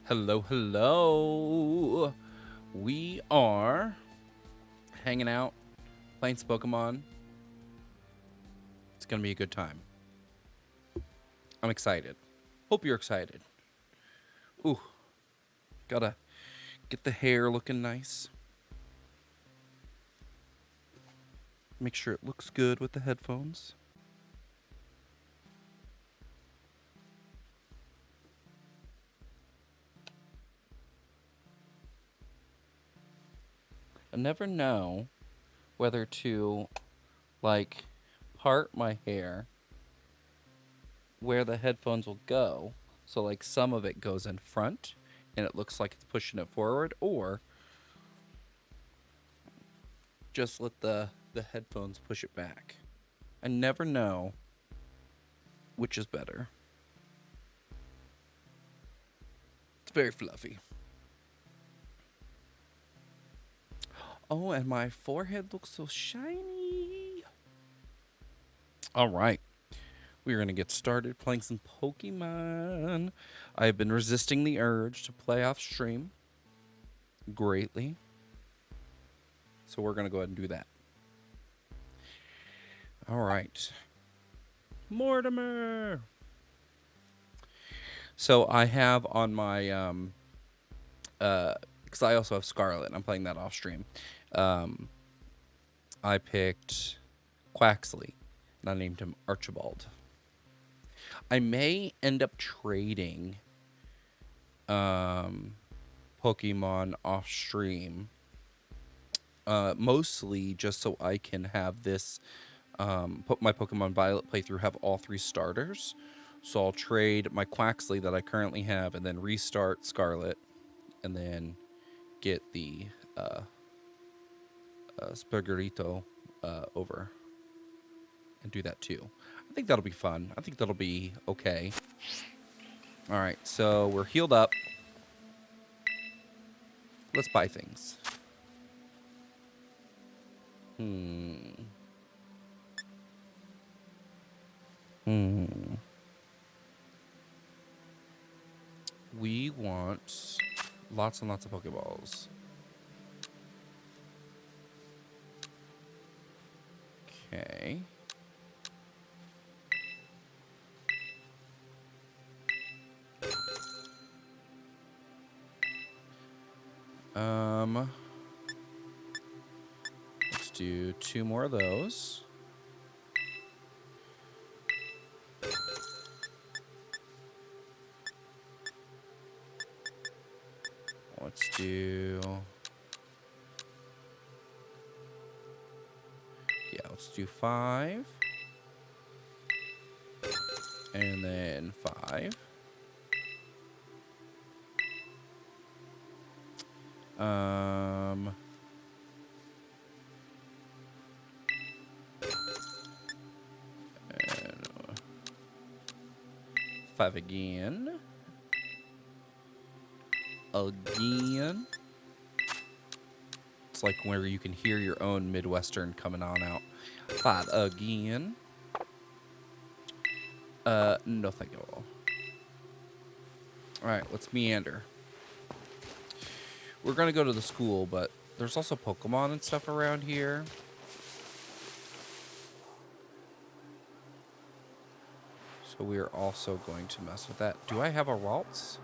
Hello, hello. We are hanging out, playing some Pokemon. It's going to be a good time. I'm excited. Hope you're excited. Ooh, gotta get the hair looking nice. Make sure it looks good with the headphones. I never know whether to, like, part my hair where the headphones will go. So, like, some of it goes in front and it looks like it's pushing it forward, or just let the headphones push it back. I never know which is better. It's very fluffy. Oh, and my forehead looks so shiny. All right. We're going to get started playing some Pokemon. I've been resisting the urge to play off stream greatly. So we're going to go ahead and do that. All right. Mortimer. So I have on my because I also have Scarlet. I'm playing that off stream. I picked Quaxley, and I named him Archibald. I may end up trading Pokemon off stream, mostly just so I can have this put my Pokemon Violet playthrough have all 3 starters. So I'll trade my Quaxley that I currently have and then restart Scarlet and then get the Spurgerito over and do that too. I think that'll be fun. I think that'll be okay. All right, so we're healed up. Let's buy things. We want lots and lots of Pokeballs. Okay. Let's do 2 more of those. Let's do... Yeah, let's do 5. And then 5. And 5 again. Again. It's like where you can hear your own Midwestern coming on out. 5 again. No thank you all. Alright, let's meander. We're gonna go to the school, but there's also Pokemon and stuff around here. So we are also going to mess with that. Do I have a Ralts?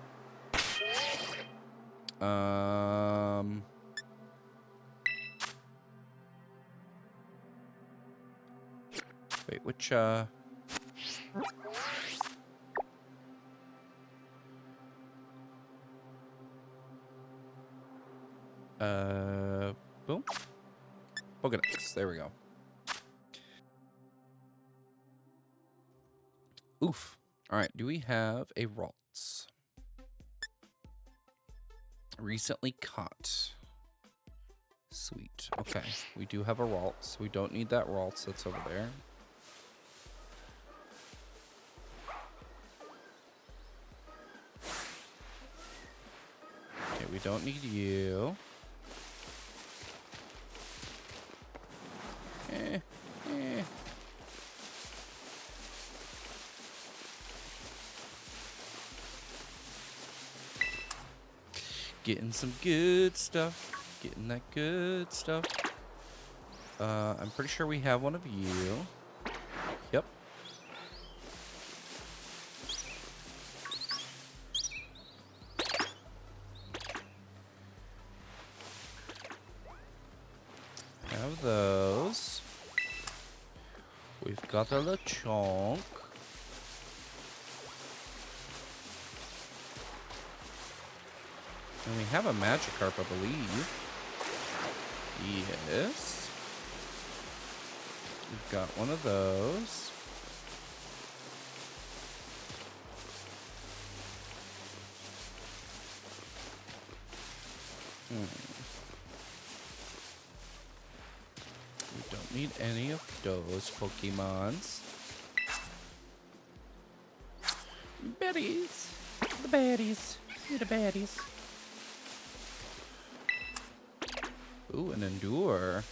Wait, which, boom. Pokedex, there we go. Oof. Alright, do we have a Ralts? Recently caught. Sweet. Okay, we do have a Ralts. We don't need that Ralts that's over there. Okay, we don't need you. Getting some good stuff. Getting that good stuff. I'm pretty sure we have one of you. Yep. Have those. We've got a Lechonk. And we have a Magikarp, I believe. Yes. We've got one of those. We don't need any of those Pokemons. Baddies. The baddies. You're the baddies. Ooh, an Endure.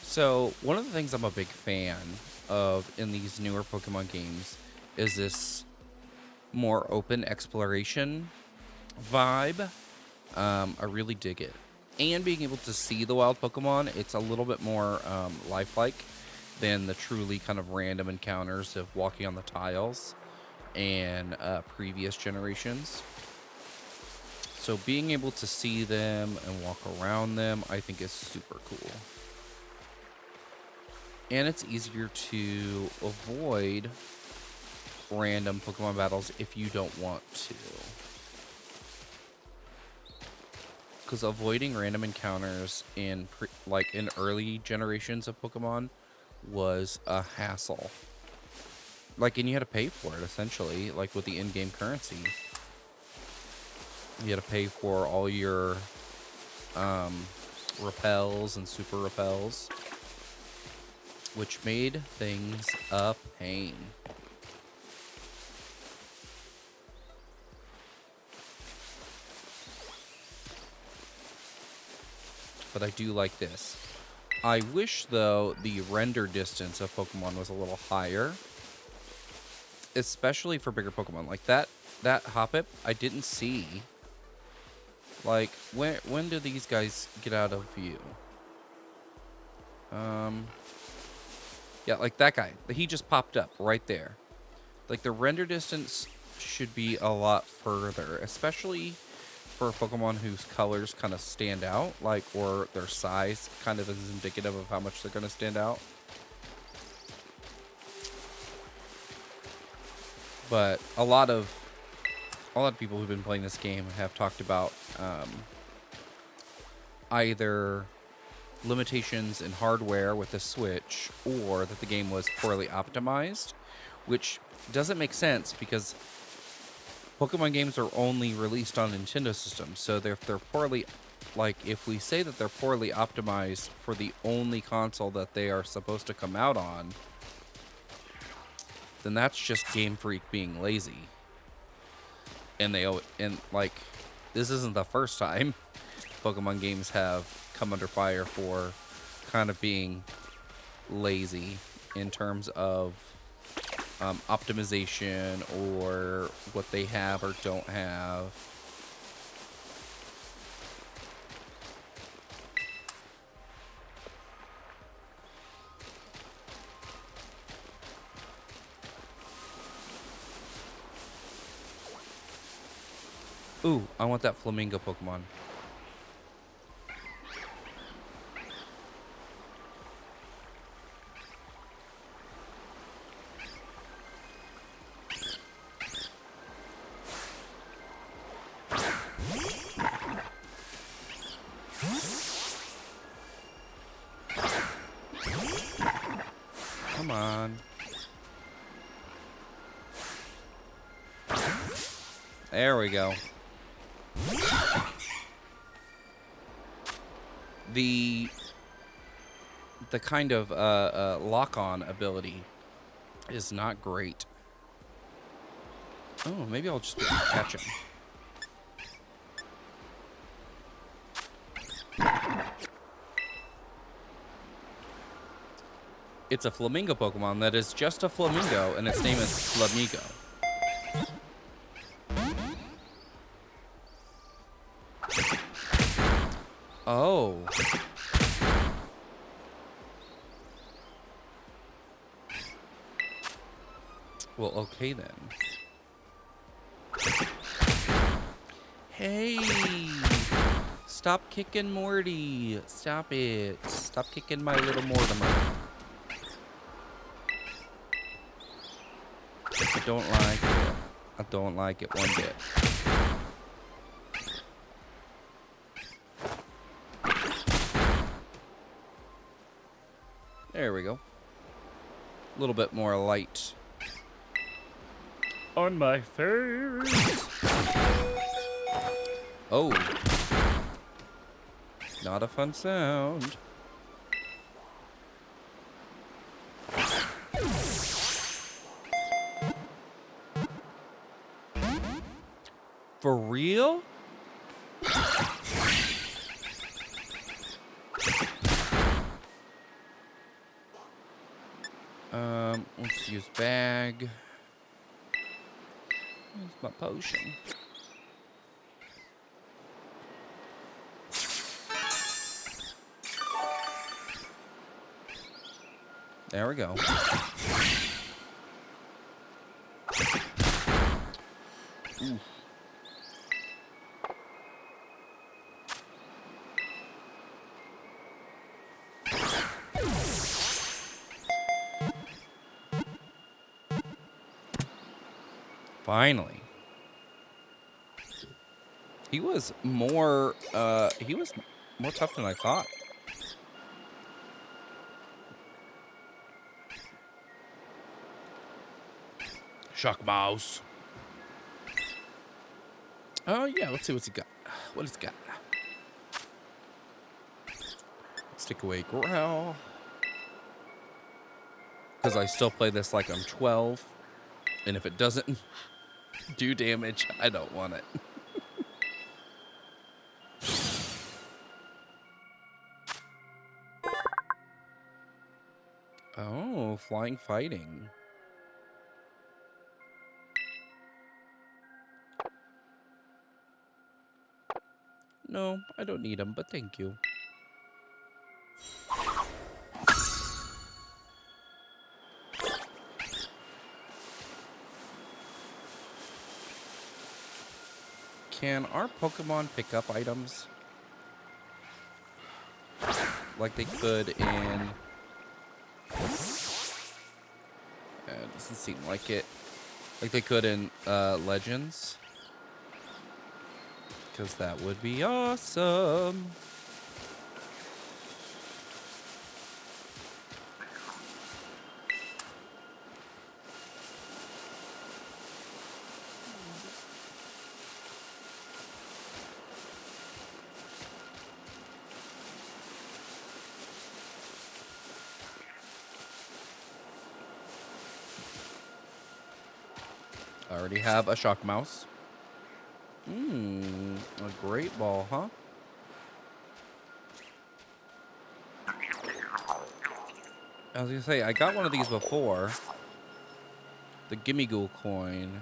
So, one of the things I'm a big fan of in these newer Pokemon games is this more open exploration vibe. I really dig it. And being able to see the wild Pokemon, it's a little bit more lifelike than the truly kind of random encounters of walking on the tiles and previous generations. So being able to see them and walk around them, I think is super cool. And it's easier to avoid random Pokemon battles if you don't want to. Because avoiding random encounters in in early generations of Pokemon was a hassle. And you had to pay for it, essentially, like with the in-game currency. You had to pay for all your repels and super repels, which made things a pain. But I do like this. I wish, though, the render distance of Pokemon was a little higher, especially for bigger Pokemon. Like that Hoppip, I didn't see. Like, when do these guys get out of view? Yeah, like that guy. He just popped up right there. Like, the render distance should be a lot further, especially for Pokemon whose colors kind of stand out, or their size kind of is indicative of how much they're going to stand out. But a lot of people who've been playing this game have talked about either limitations in hardware with the Switch, or that the game was poorly optimized, which doesn't make sense because Pokemon games are only released on Nintendo systems. So if they're poorly, if we say that they're poorly optimized for the only console that they are supposed to come out on, then that's just Game Freak being lazy. And this isn't the first time Pokemon games have come under fire for kind of being lazy in terms of optimization or what they have or don't have. Ooh, I want that Flamingo Pokemon. Come on. There we go. The kind of lock-on ability is not great. Oh, maybe I'll just catch him. It's a flamingo Pokemon that is just a flamingo, and its name is Flamigo. Oh. Well, okay then. Hey! Stop kicking Morty. Stop it. Stop kicking my little Mortimer. I don't like it. I don't like it one bit. There we go. A little bit more light on my face. Oh. Not a fun sound. For real? Let's use bag. Where's my potion? There we go. Ooh. Finally. He was more tough than I thought. Shock Mouse. Oh yeah, let's see what's he got. What he's got. Stick away growl. Because I still play this like I'm 12. And if it doesn't do damage, I don't want it. Oh, flying fighting. No, I don't need them, but thank you. Can our Pokemon pick up items? Like they could in... It doesn't seem like it. Like they could in Legends. Because that would be awesome. I already have a Shock Mouse. A Great Ball, huh? I was gonna say, I got one of these before. The Gimme Ghoul coin.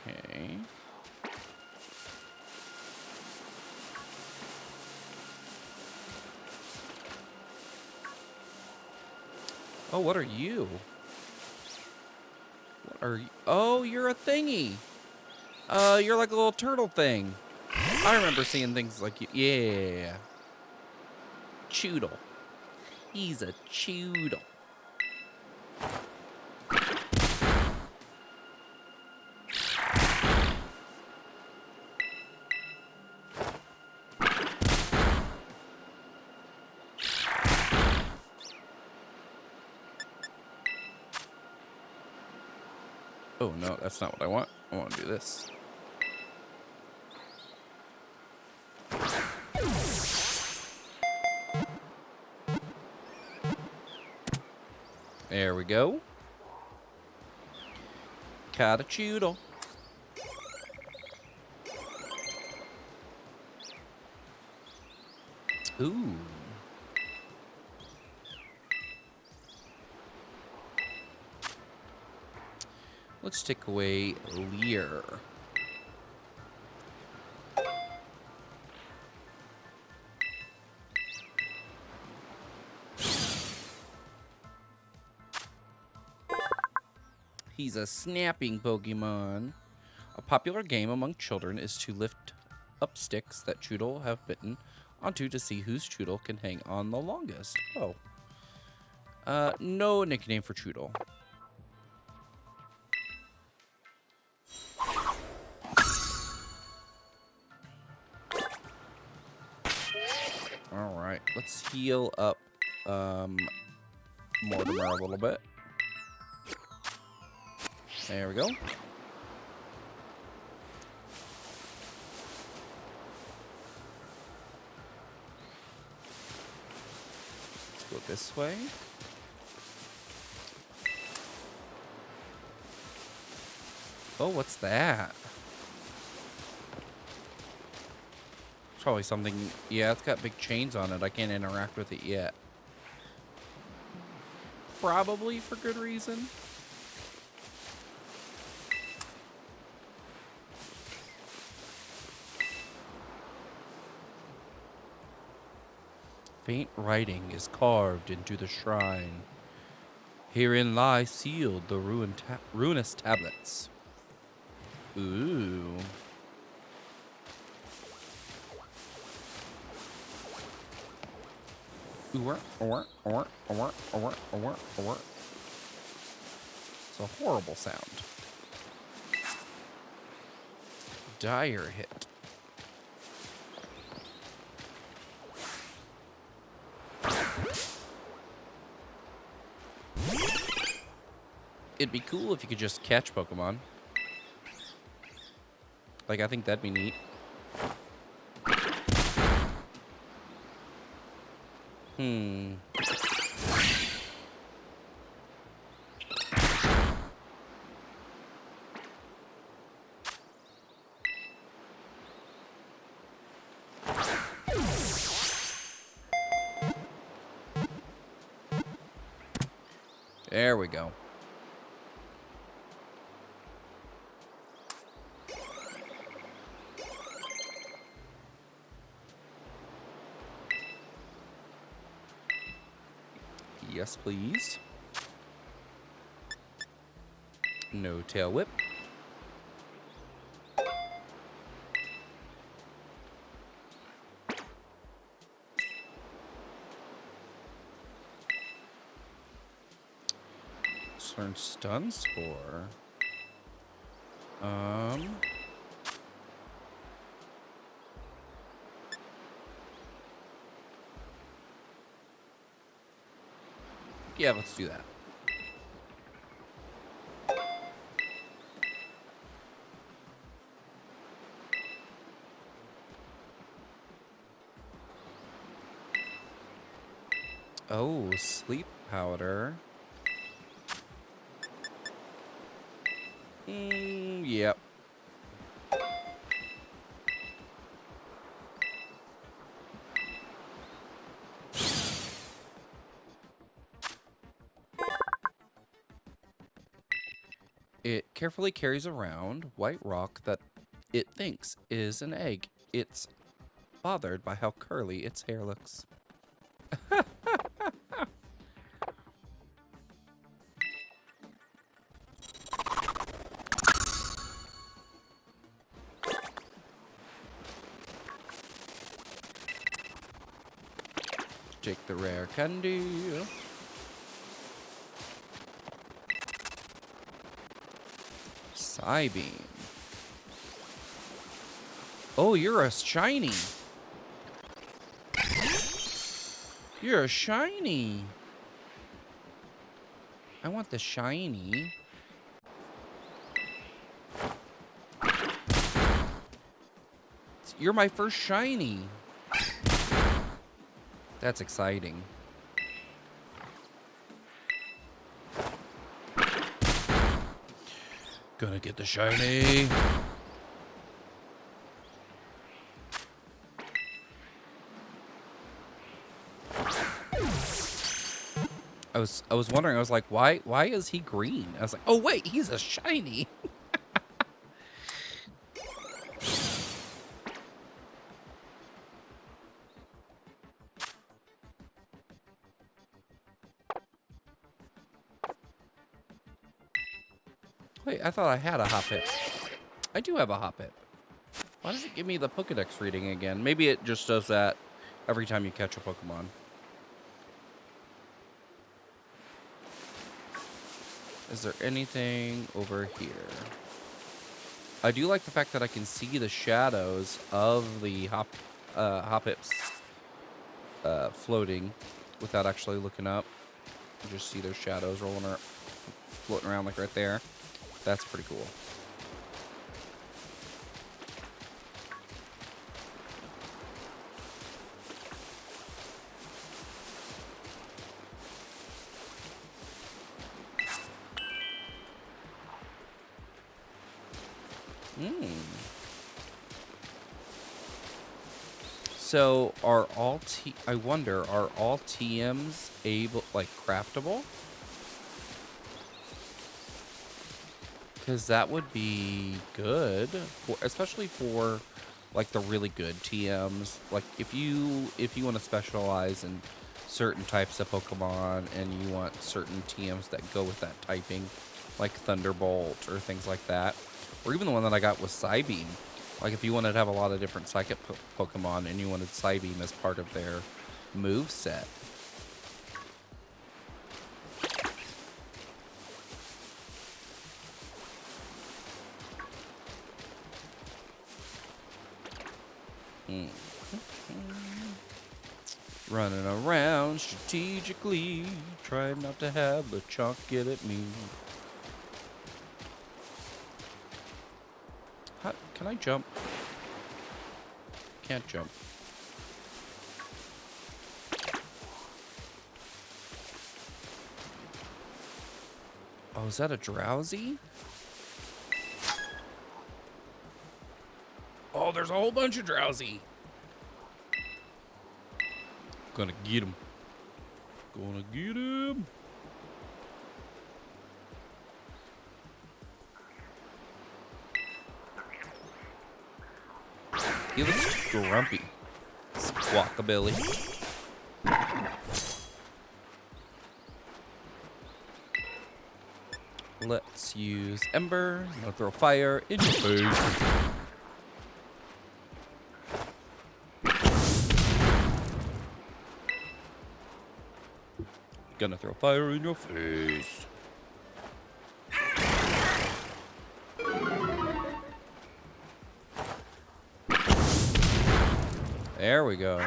Okay. Oh, what are you? What are you? Oh, you're a thingy. You're like a little turtle thing. I remember seeing things like you. Yeah. Choodle. He's a choodle. Oh, no, that's not what I want. I want to do this. There we go. Caught a choodle. Ooh. Let's take away Lear. He's a snapping Pokemon. A popular game among children is to lift up sticks that Choodle have bitten onto to see whose Choodle can hang on the longest. Oh. No nickname for Choodle. Alright, let's heal up Mortimer a little bit. There we go. Let's go this way. Oh, what's that? Probably something. Yeah, it's got big chains on it. I can't interact with it yet. Probably for good reason. Faint writing is carved into the shrine. Herein lie sealed the ruinous tablets. Ooh. It's a horrible sound. Dire hit. It'd be cool if you could just catch Pokemon. Like, I think that'd be neat. There we go. Yes, please. No tail whip. Let's learn Stun Spore. Yeah, let's do that. Oh, sleep powder. Yep. It carefully carries around white rock that it thinks is an egg. It's bothered by how curly its hair looks. Take the rare candy. Psybeam. Oh, you're a shiny. You're a shiny. I want the shiny. You're my first shiny. That's exciting. Gonna get the shiny. I was wondering, I was like, why is he green? I was like, oh wait, he's a shiny. Wait, I thought I had a Hoppip. I do have a Hoppip. Why does it give me the Pokedex reading again? Maybe it just does that every time you catch a Pokemon. Is there anything over here? I do like the fact that I can see the shadows of the Hoppips floating without actually looking up. You just see their shadows floating around like right there. That's pretty cool. So I wonder, are all TMs craftable? Because that would be good, especially for like the really good TMs. Like if you want to specialize in certain types of Pokemon and you want certain TMs that go with that typing, like Thunderbolt or things like that, or even the one that I got was Psybeam. Like if you wanted to have a lot of different Psychic Pokemon and you wanted Psybeam as part of their move set. Running around strategically, trying not to have the chunk get at me. Can I jump? Can't jump. Oh, is that a Drowsy? Oh, there's a whole bunch of Drowsy. Gonna get him. Gonna get him. He looks grumpy. Squawkabilly. Let's use Ember. I'm gonna throw fire in your face. Gonna throw fire in your face. There we go.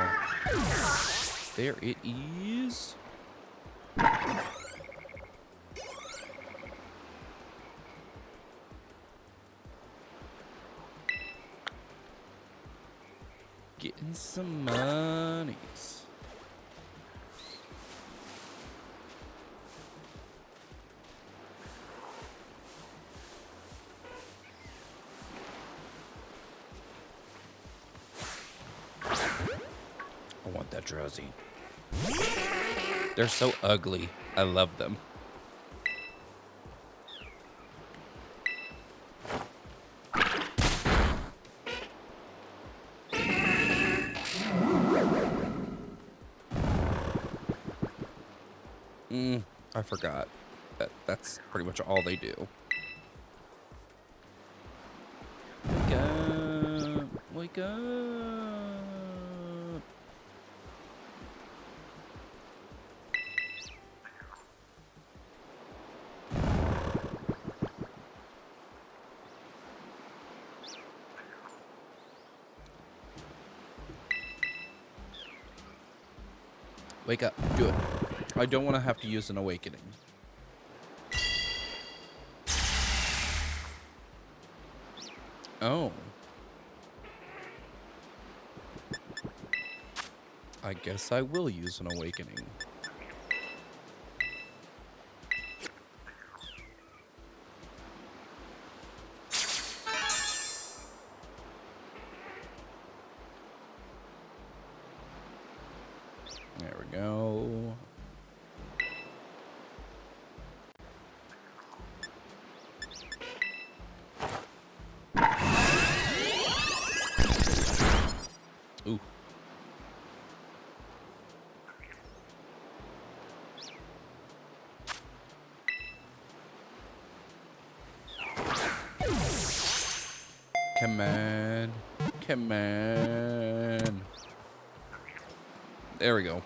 There it is. Getting some monies. I want that Drowsy. They're so ugly. I love them. I forgot. That's pretty much all they do. Wake up. Wake up. Wake up. Do it. I don't want to have to use an awakening. Oh. I guess I will use an awakening. There we go. Ooh. Come on. Come on. There we go.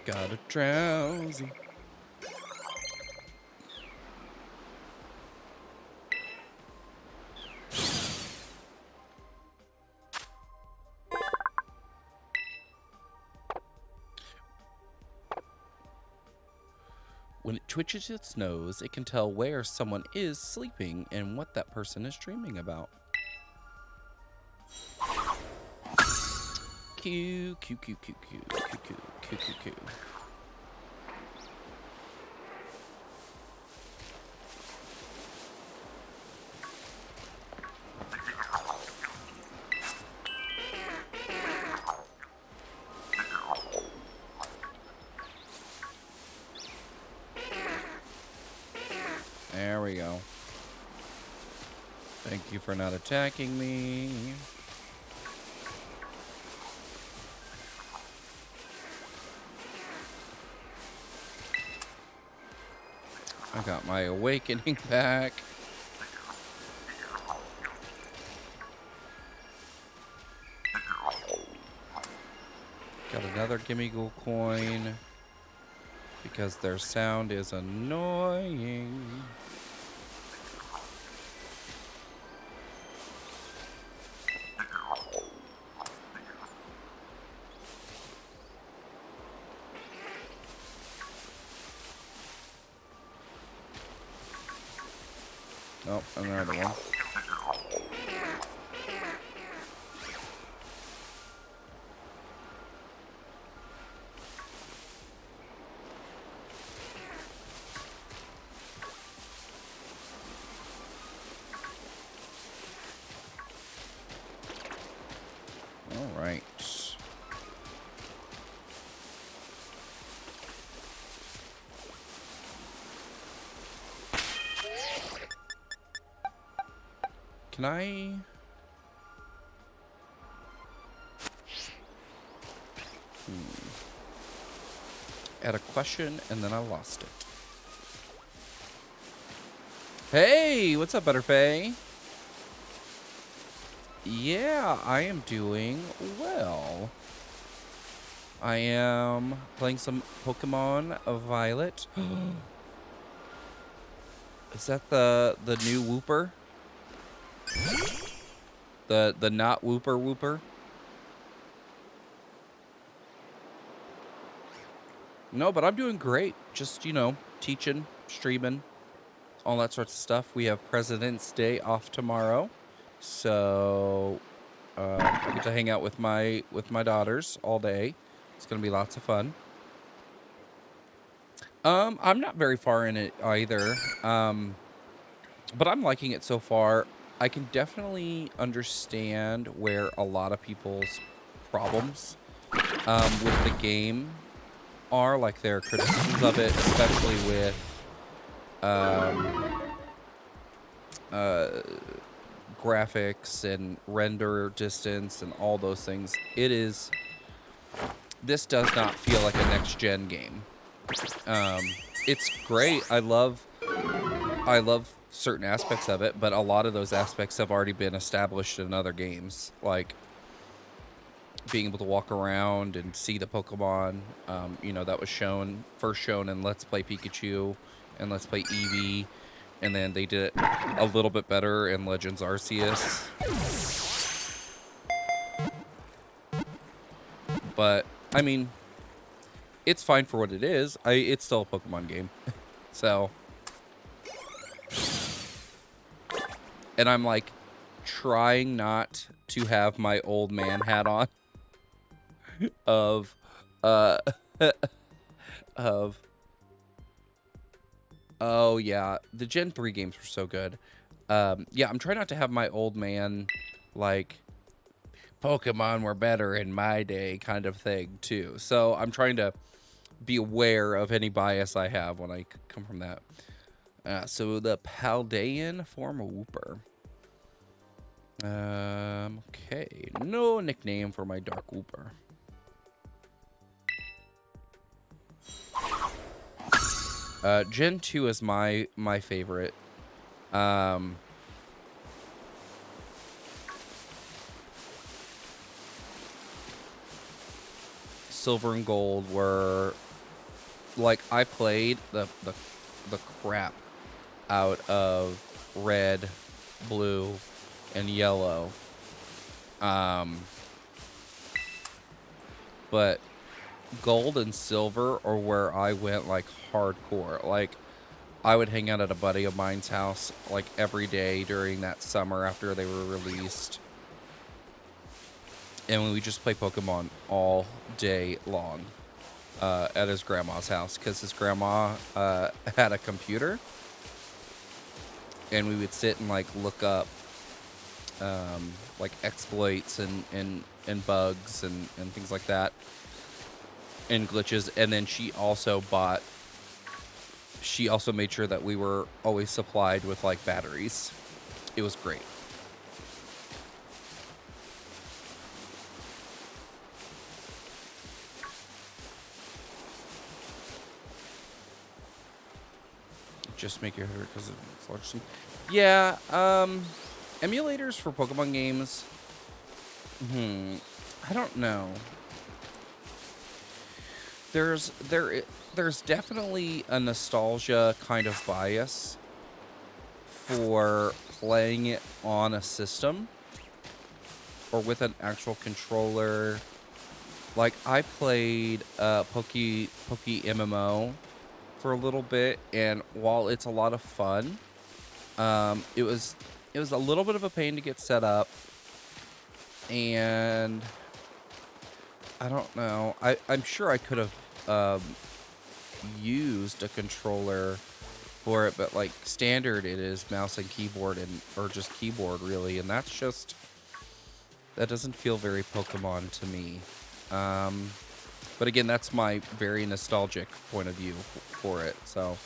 Got a drowsy. When it twitches its nose, it can tell where someone is sleeping and what that person is dreaming about. Q, Q, Q, Q, Q, Q, Q, Q, Q, Q. There we go. Thank you for not attacking me. I got my awakening back. Got another Gimme Ghoul coin. Because their sound is annoying. Oh, another one. All right. Can I... Add a question, and then I lost it. Hey, what's up, Butterfay? Yeah, I am doing well. I am playing some Pokémon Violet. Is that the new Wooper? The not Wooper? No, but I'm doing great. Just, you know, teaching, streaming, all that sorts of stuff. We have President's Day off tomorrow. So I get to hang out with my daughters all day. It's gonna be lots of fun. I'm not very far in it either. But I'm liking it so far. I can definitely understand where a lot of people's problems with the game are, like their criticisms of it, especially with graphics and render distance and all those things. This does not feel like a next-gen game. It's great. I love certain aspects of it, but a lot of those aspects have already been established in other games, like being able to walk around and see the Pokemon. You know, that was first shown in Let's Play Pikachu and Let's Play Eevee, and then they did it a little bit better in Legends Arceus. But I mean, it's fine for what it is. It's still a Pokemon game. So, and I'm like trying not to have my old man hat on of uh of oh yeah, the Gen 3 games were so good. Yeah, I'm trying not to have my old man like Pokemon were better in my day kind of thing too. So I'm trying to be aware of any bias I have when I come from that. So the Paldean form of Wooper. Okay, no nickname for my Dark Wooper. Gen 2 is my favorite. Silver and Gold were like I played the crap out of Red, Blue, and Yellow. But Gold and Silver are where I went like hardcore. Like I would hang out at a buddy of mine's house like every day during that summer after they were released. And we just play Pokemon all day long at his grandma's house because his grandma had a computer, and we would sit and like look up like exploits and bugs and things like that and glitches. And then she also made sure that we were always supplied with like batteries. It was great. Just make your header because it's large. Yeah, emulators for Pokemon games. I don't know. There's definitely a nostalgia kind of bias for playing it on a system or with an actual controller. Like I played Poke MMO for a little bit, and while it's a lot of fun, it was a little bit of a pain to get set up, and I don't know. I'm sure I could have used a controller for it, but like standard, it is mouse and keyboard or just keyboard really, and that doesn't feel very Pokemon to me. But again, that's my very nostalgic point of view for it. So,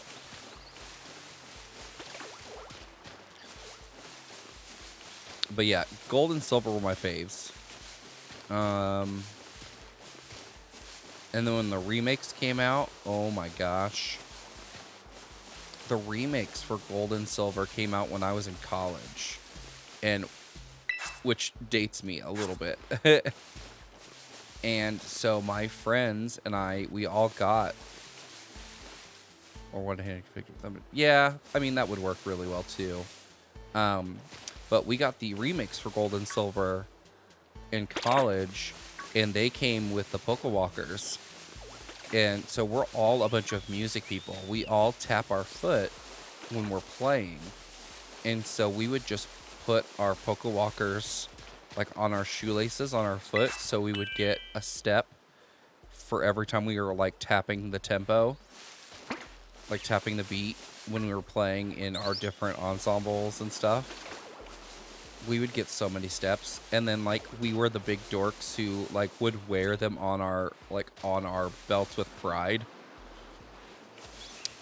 but yeah, Gold and Silver were my faves. And then when the remakes came out, oh my gosh. The remakes for Gold and Silver came out when I was in college, and which dates me a little bit. And so my friends and we all got, or one-handed configured them. Yeah, I mean, that would work really well too. But we got the remakes for Gold and Silver in college, and they came with the Pokewalkers. And so we're all a bunch of music people. We all tap our foot when we're playing. And so we would just put our Pokewalkers like on our shoelaces on our foot, so we would get a step for every time we were like tapping the tempo, like tapping the beat when we were playing in our different ensembles and stuff. We would get so many steps, and then like we were the big dorks who like would wear them on our belts with pride.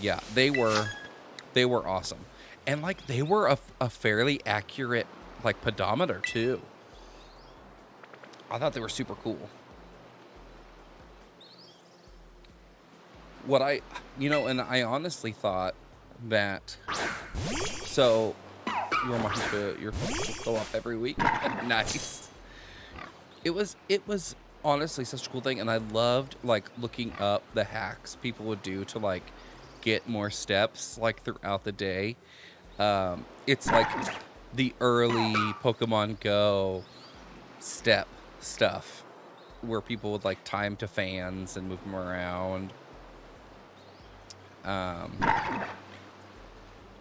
Yeah, they were awesome, and like they were a fairly accurate like pedometer too. I thought they were super cool. And I honestly thought that, so you want your phone to go up every week? Nice. It was honestly such a cool thing, and I loved like looking up the hacks people would do to like get more steps like throughout the day. It's like the early Pokemon Go step stuff where people would like time to fans and move them around,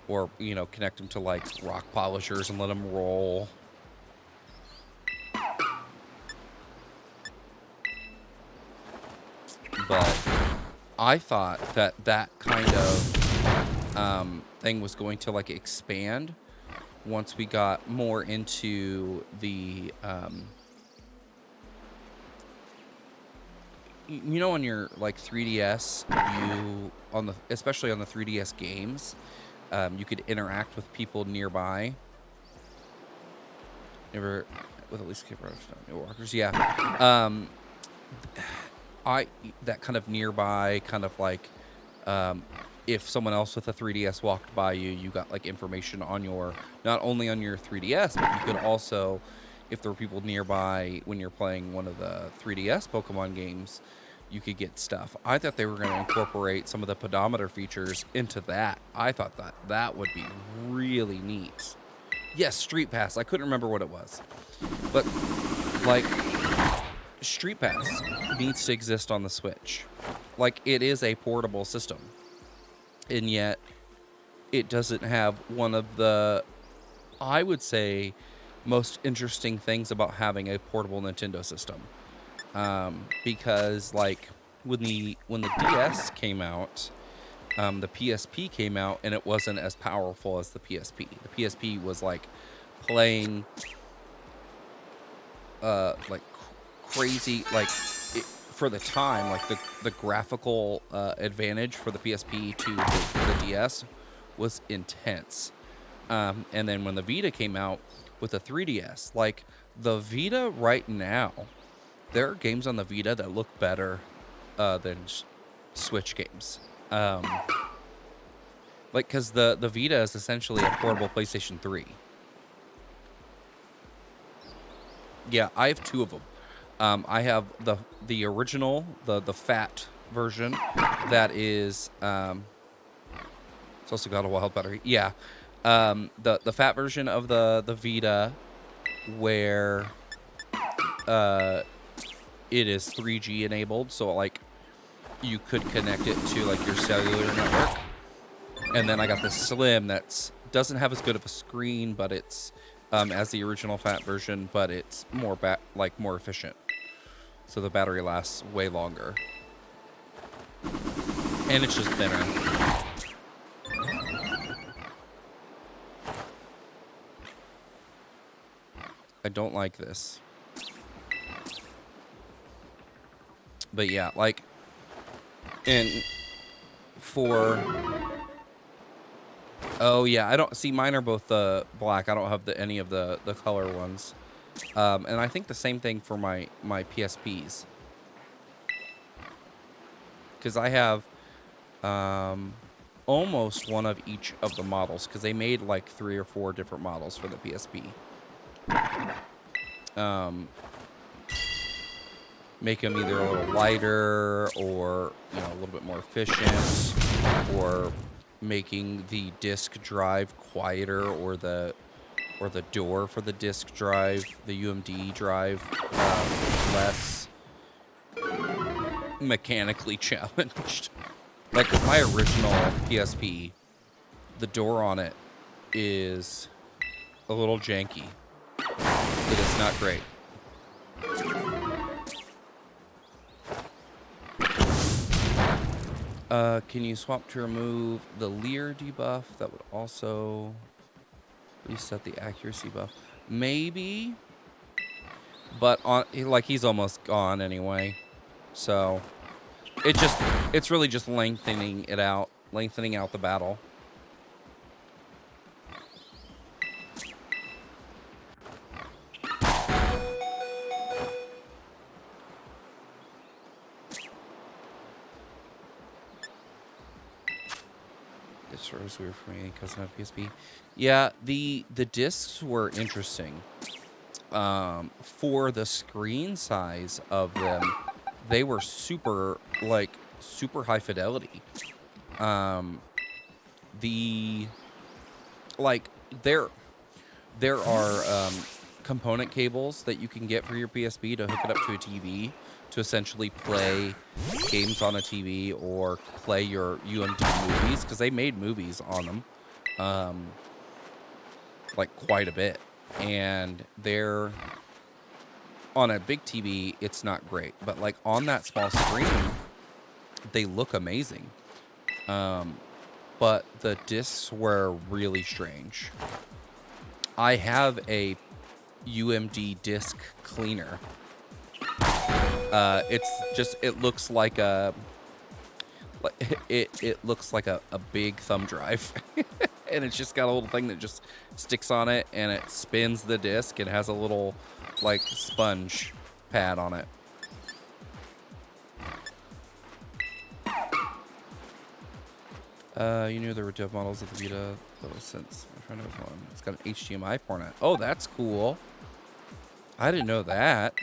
or connect them to like rock polishers and let them roll. but I thought that kind of thing was going to like expand once we got more into the you know, on your like 3DS, especially on the 3DS games, you could interact with people nearby. Never with at least New Walkers, yeah. That kind of nearby, kind of like, if someone else with a 3DS walked by you, you got like information on not only on your 3DS, but you could also, if there were people nearby when you're playing one of the 3DS Pokemon games, you could get stuff. I thought they were going to incorporate some of the pedometer features into that. I thought that would be really neat. Yes, Street Pass. I couldn't remember what it was. But, like, Street Pass needs to exist on the Switch. Like, it is a portable system. And yet, it doesn't have one of the, I would say, most interesting things about having a portable Nintendo system. Because, like, when the DS came out, the PSP came out, and it wasn't as powerful as the PSP. The PSP was, like, playing, like, crazy, like, for the time, like, the graphical advantage for the PSP to the DS was intense. And then when the Vita came out with the 3DS, like, the Vita right now, there are games on the Vita that look better than Switch games. Like, because the Vita is essentially a portable PlayStation 3. Yeah, I have 2 of them. I have the original, the fat version, that is it's also got a wild battery. Yeah, the fat version of the Vita, where it is 3G enabled, so like you could connect it to like your cellular network. And then I got the Slim that doesn't have as good of a screen, but it's as the original fat version, but it's more more efficient. So the battery lasts way longer. And it's just thinner. I don't like this. But yeah, like, and for, oh yeah, I don't see, mine are both black. I don't have any of the color ones. And I think the same thing for my PSPs. Because I have almost one of each of the models, because they made like 3 or 4 different models for the PSP. Make them either a little lighter, or, you know, a little bit more efficient, or making the disk drive quieter, or the door for the disk drive, the UMD drive, less mechanically challenged. Like, with my original PSP, the door on it is a little janky. It is not great. Can you swap to remove the Leer debuff? That would also reset the accuracy buff. Maybe. But he's almost gone anyway. So it's really just lengthening out the battle. This was weird for me because I have PSP. Yeah, the discs were interesting. For the screen size of them, they were super high fidelity. There are component cables that you can get for your PSP to hook it up to a TV to essentially play games on a TV or play your UMD movies, because they made movies on them, like quite a bit. And they're on a big TV, it's not great, but like on that small screen, they look amazing. But the discs were really strange. I have a UMD disc cleaner. It's just, it looks like a, it looks like a big thumb drive. And it's just got a little thing that just sticks on it, and it spins the disc. It has a little, like, sponge pad on it. You knew there were dev models of the Vita, though, since my friend has one. It's got an HDMI port on it. Oh, that's cool. I didn't know that.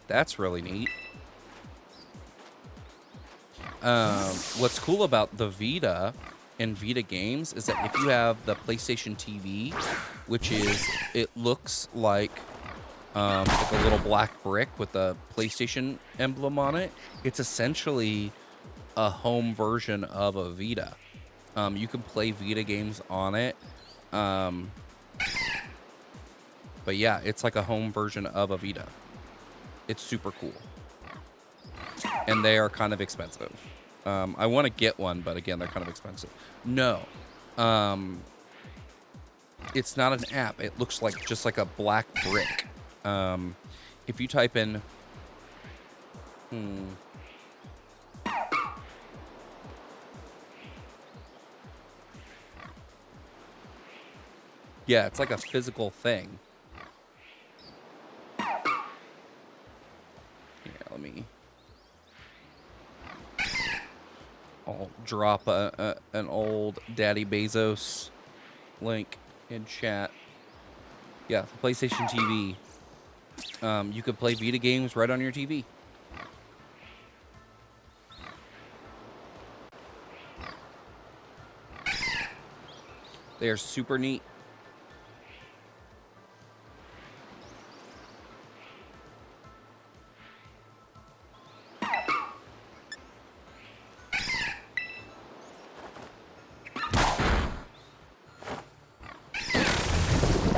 That's really neat. What's cool about the Vita and Vita games is that if you have the PlayStation TV, which is, it looks like a little black brick with the PlayStation emblem on it. It's essentially a home version of a Vita. You can play Vita games on it. But yeah, it's like a home version of a Vita. It's super cool. And they are kind of expensive. I want to get one, but again, they're kind of expensive. No. It's not an app. It looks like just like a black brick. If you type in... Yeah, it's like a physical thing. Here, let me... I'll drop an old Daddy Bezos link in chat. Yeah, the PlayStation TV. You could play Vita games right on your TV. They are super neat.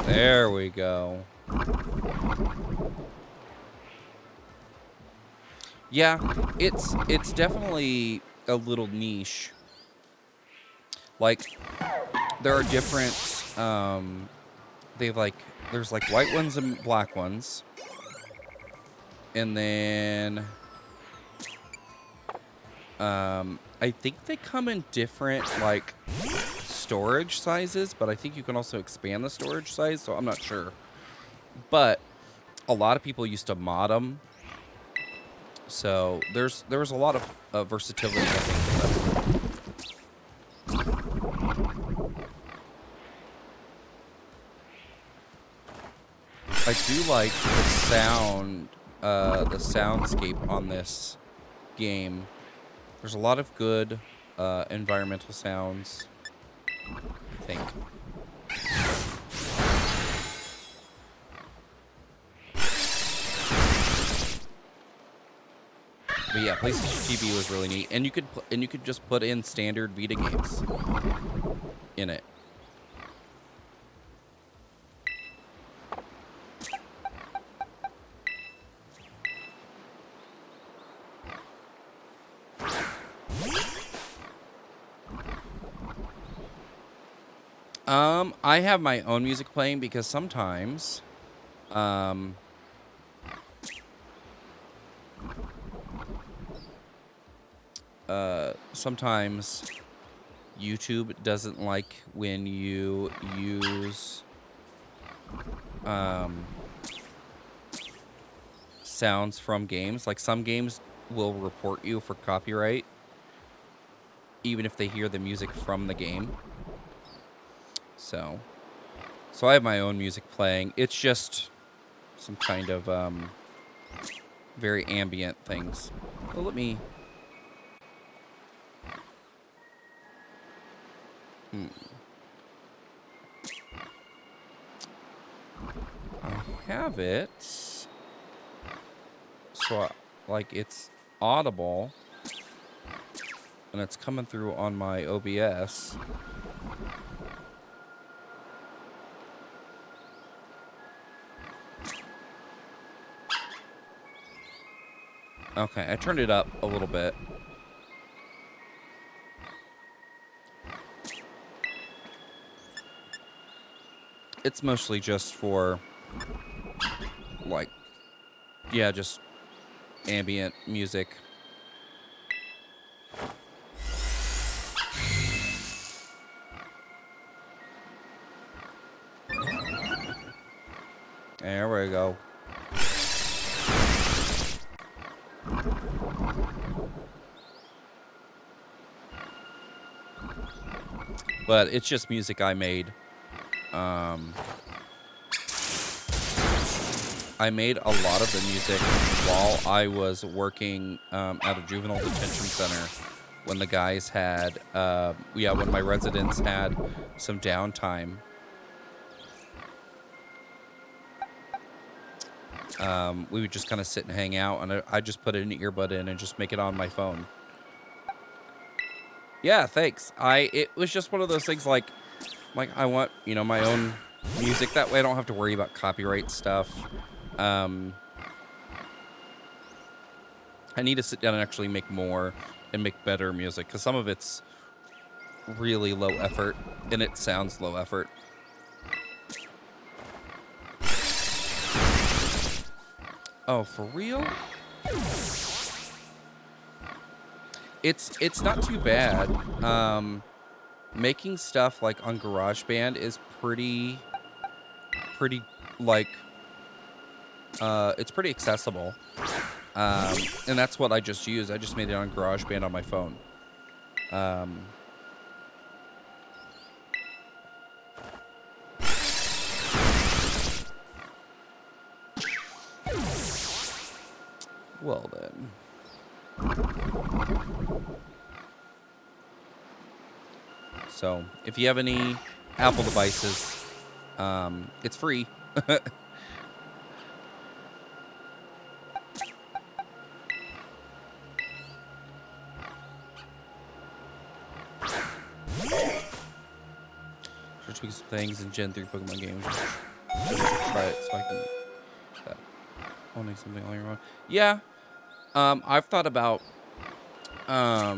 There we go. Yeah, it's definitely a little niche. Like, there are different, there's like white ones and black ones. And then, I think they come in different, like, storage sizes, but I think you can also expand the storage size, so I'm not sure. But a lot of people used to mod them. So there was a lot of versatility, I think, with them. I do like the soundscape on this game. There's a lot of good environmental sounds, I think. But yeah, PlayStation TV was really neat, and you could just put in standard Vita games in it. I have my own music playing because sometimes, sometimes YouTube doesn't like when you use, sounds from games. Like, some games will report you for copyright, even if they hear the music from the game. So I have my own music playing. It's just some kind of very ambient things. Well, let me... I have it. So, like, it's audible. And it's coming through on my OBS. Okay, I turned it up a little bit. It's mostly just for, like, yeah, just ambient music. There we go. But it's just music I made. I made a lot of the music while I was working at a juvenile detention center when the guys had, when my residents had some downtime. We would just kind of sit and hang out, and I just put an earbud in and just make it on my phone. Yeah, thanks. It was just one of those things like I want, my own music. That way I don't have to worry about copyright stuff. I need to sit down and actually make more and make better music, because some of it's really low effort, and it sounds low effort. Oh, for real? It's not too bad. Making stuff like on GarageBand is pretty like it's pretty accessible. And that's what I just used. I just made it on GarageBand on my phone. Well then. So, if you have any Apple devices, it's free. Tweak some things in Gen 3 Pokemon games. Try it so I can owning something all your own. Yeah. I've thought about yeah.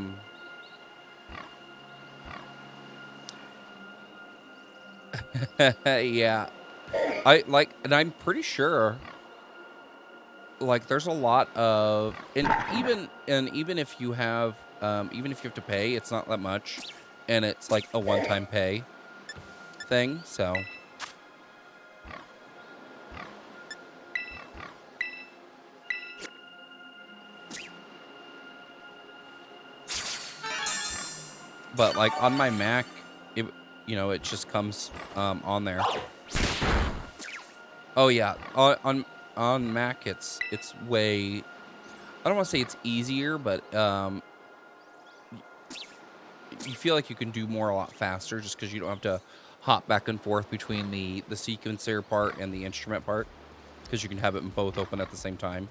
And I'm pretty sure like there's a lot of even if you have to pay, it's not that much, and it's like a one-time pay thing, so but like on my Mac, it just comes on there. Oh yeah, on Mac it's way, I don't want to say it's easier, but you feel like you can do more a lot faster just because you don't have to hop back and forth between the sequencer part and the instrument part, because you can have it both open at the same time.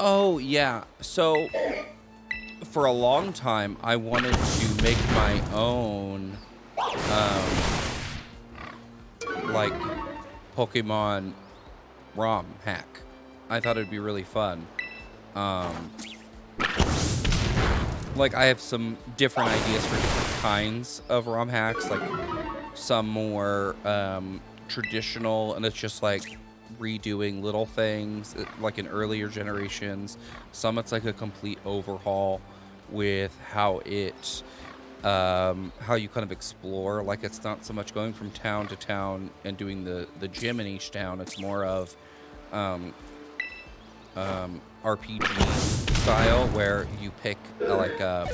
Oh yeah. So for a long time, I wanted to make my own, like Pokemon ROM hack. I thought it'd be really fun. Like I have some different ideas for different kinds of ROM hacks, like some more traditional, and it's just like redoing little things like in earlier generations. Some it's like a complete overhaul with how it how you kind of explore. Like it's not so much going from town to town and doing the gym in each town. It's more of RPG style, where you pick like a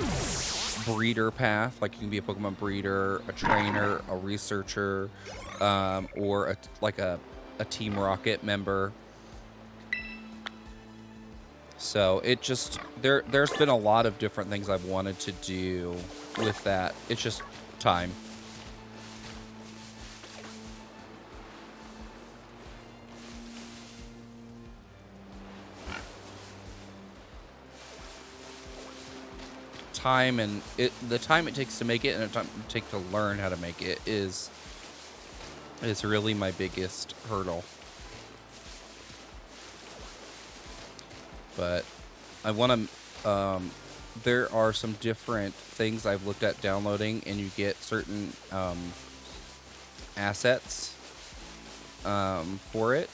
breeder path. Like you can be a Pokemon breeder, a trainer, a researcher, or like a a Team Rocket member. So it just there's been a lot of different things I've wanted to do with that. It's just time. Time and the time it takes to make it and the time it takes to learn how to make it is really my biggest hurdle. But I want to there are some different things I've looked at downloading, and you get certain assets for it,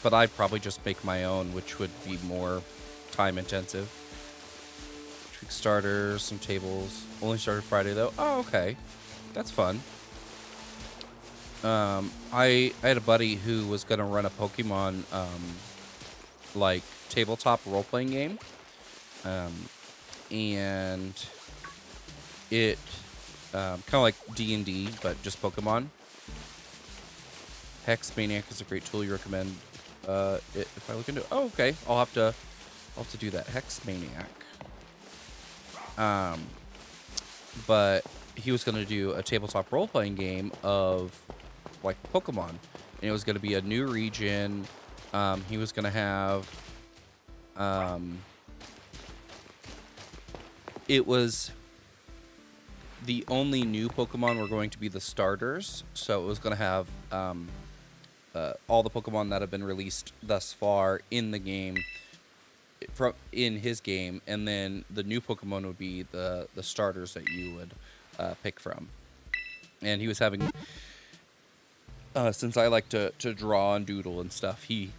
but I'd probably just make my own, which would be more time intensive. Tweak starters, some tables. Only started Friday though. Oh, okay, that's fun. I had a buddy who was gonna run a Pokemon like tabletop role-playing game, and it kind of like D&D, but just Pokemon. Hex Maniac is a great tool. You recommend if I look into it? Oh, okay. I'll have to do that. Hex Maniac. But he was going to do a tabletop role-playing game of like Pokemon, and it was going to be a new region. He was going to have it was the only new Pokemon were going to be the starters, so it was going to have all the Pokemon that have been released thus far in the game, in his game, and then the new Pokemon would be the starters that you would pick from. And he was having, since I like to draw and doodle and stuff, he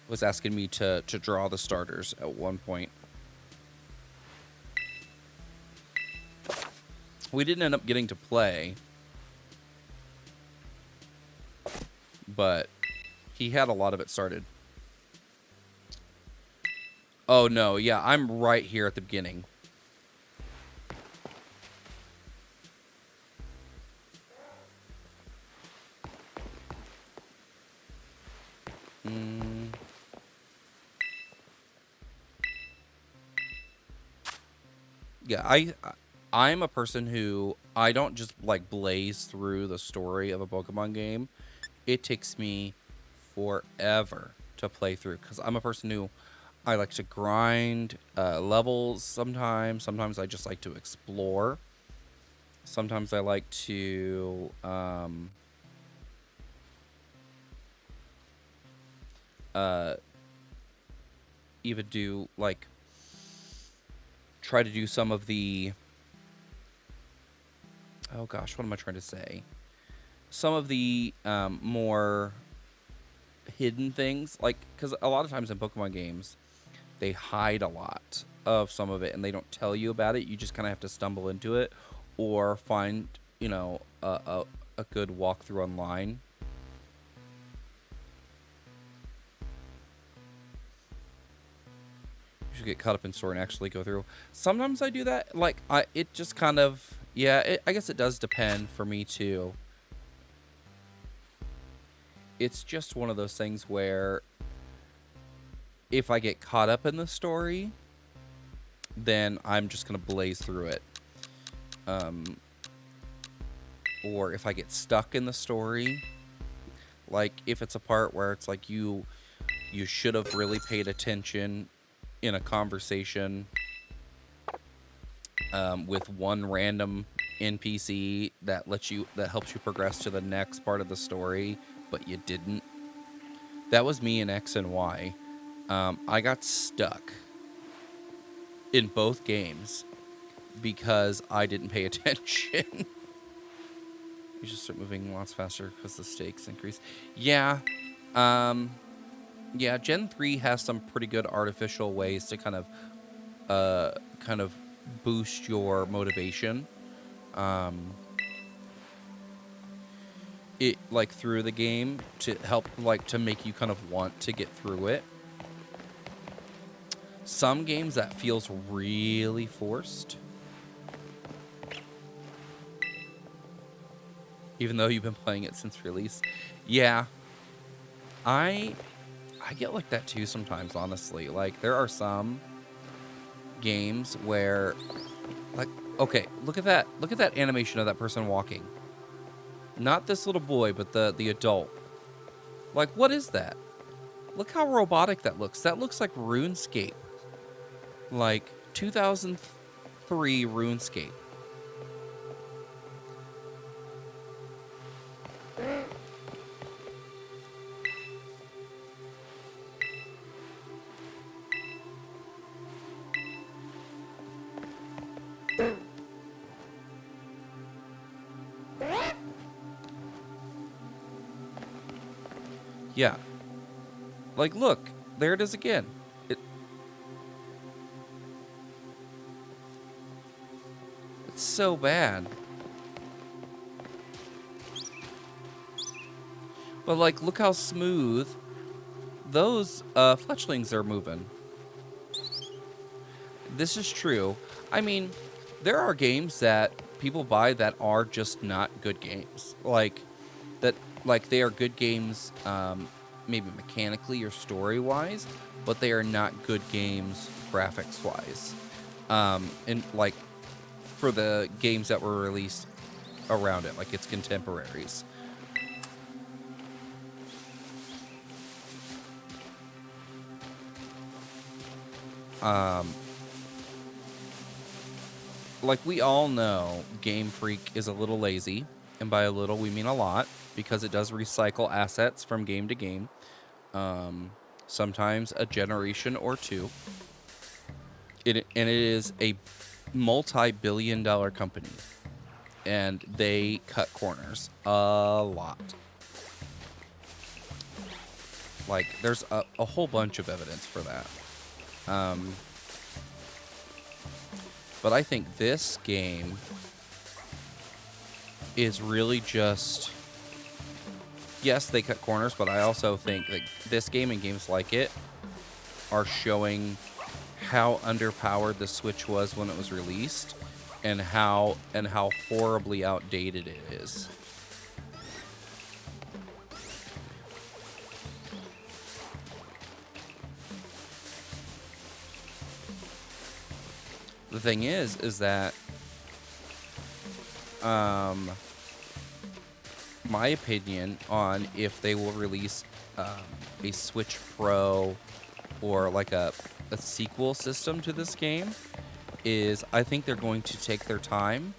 was asking me to draw the starters at one point. We didn't end up getting to play, but he had a lot of it started. Oh, no. Yeah, I'm right here at the beginning. Yeah, I'm a person who, I don't just like blaze through the story of a Pokemon game. It takes me forever to play through, because I'm a person who, I like to grind levels sometimes. Sometimes I just like to explore. Sometimes I like to even do like try to do some of the, oh gosh, what am I trying to say? Some of the more hidden things, like, because a lot of times in Pokemon games, they hide a lot of some of it and they don't tell you about it. You just kind of have to stumble into it or find, you know, a good walkthrough online. You should get caught up in story and actually go through. Sometimes I do that. Like, it just kind of, yeah, I guess it does depend for me too. It's just one of those things where if I get caught up in the story, then I'm just going to blaze through it. Or if I get stuck in the story, like if it's a part where it's like you should have really paid attention in a conversation with one random NPC that helps you progress to the next part of the story, but you didn't. That was me in X and Y. I got stuck in both games because I didn't pay attention. You just start moving lots faster because the stakes increase. Yeah. Yeah, Gen 3 has some pretty good artificial ways to kind of boost your motivation. It like through the game to help, like, to make you kind of want to get through it. Some games that feels really forced, even though you've been playing it since release. Yeah. I get like that too sometimes, honestly. Like, there are some games where, like, okay, look at that. Look at that animation of that person walking. Not this little boy, but the adult. Like, what is that? Look how robotic that looks. That looks like RuneScape. Like 2003 RuneScape. Yeah. Like, look, there it is again. It's so bad. But, like, look how smooth those fletchlings are moving. This is true. I mean, there are games that people buy that are just not good games. Like, they are good games, maybe mechanically or story-wise, but they are not good games graphics-wise. And, like, for the games that were released around it, like its contemporaries. Like, we all know Game Freak is a little lazy, and by a little we mean a lot, because it does recycle assets from game to game, sometimes a generation or two. And it is a multi-billion-dollar company, and they cut corners a lot. Like, there's a whole bunch of evidence for that. But I think this game is really just... Yes, they cut corners, but I also think that this game and games like it are showing how underpowered the Switch was when it was released, and how horribly outdated it is. The thing is that my opinion on if they will release a Switch Pro or like a sequel system to this game is, I think they're going to take their time,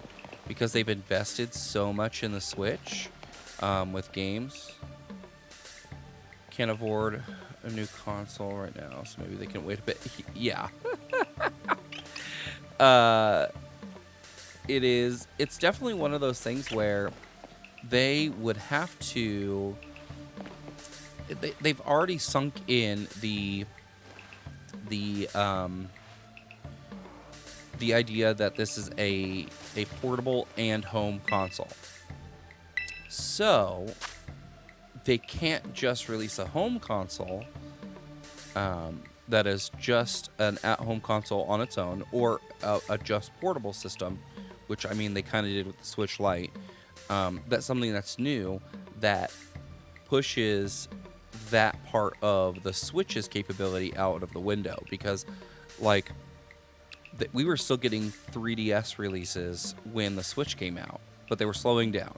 because they've invested so much in the Switch with games. Can't afford a new console right now, so maybe they can wait a bit. Yeah. It's definitely one of those things where they would have to... They've already sunk in the idea that this is a portable and home console. So they can't just release a home console that is just an at-home console on its own, or a just portable system, which, I mean, they kind of did with the Switch Lite. That's something that's new, that pushes that part of the Switch's capability out of the window, because, like, we were still getting 3DS releases when the Switch came out, but they were slowing down.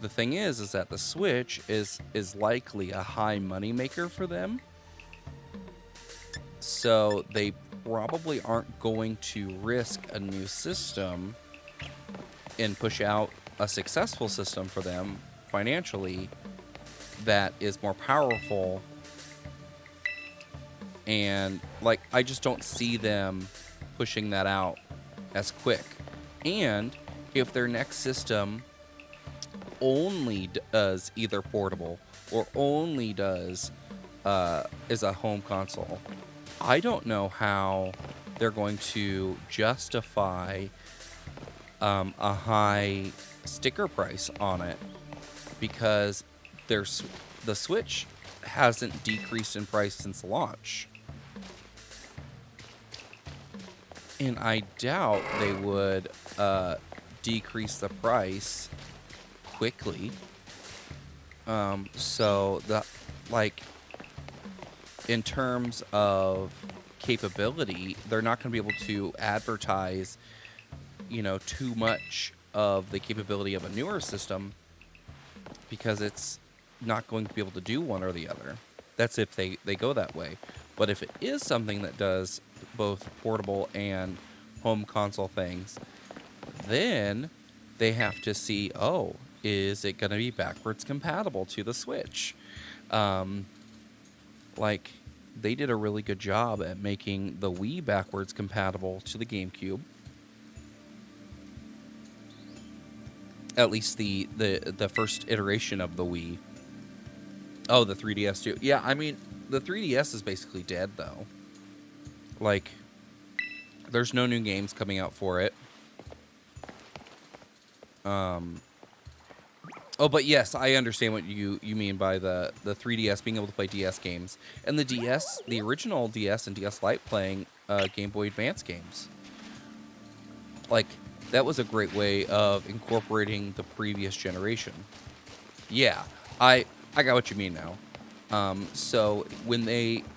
The thing is that the Switch is likely a high money maker for them, so they probably aren't going to risk a new system and push out a successful system for them financially that is more powerful. And, like, I just don't see them pushing that out as quick. And if their next system only does either portable or only does is a home console, I don't know how they're going to justify a high sticker price on it, because the Switch hasn't decreased in price since launch. And I doubt they would decrease the price quickly. So, like, in terms of capability, they're not going to be able to advertise, too much of the capability of a newer system because it's not going to be able to do one or the other. That's if they go that way. But if it is something that does both portable and home console things, then they have to see, is it going to be backwards compatible to the Switch? Like, they did a really good job at making the Wii backwards compatible to the GameCube. At least the first iteration of the Wii. Oh, the 3DS too. Yeah, I mean, the 3DS is basically dead, though. Like, there's no new games coming out for it. Oh, but yes, I understand what you mean by the 3DS being able to play DS games. And the DS, the original DS and DS Lite playing Game Boy Advance games. Like, that was a great way of incorporating the previous generation. Yeah, I got what you mean now. So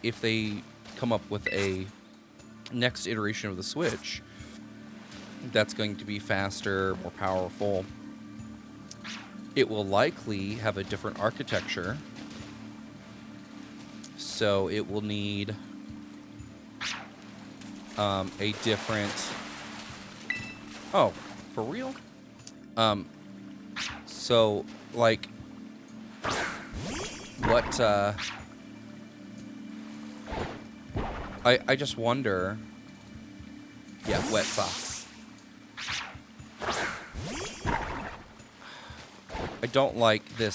if they come up with a next iteration of the Switch that's going to be faster, more powerful, it will likely have a different architecture. So it will need a different... Oh, for real? So, like, what, I just wonder... Yeah, wet socks. I don't like the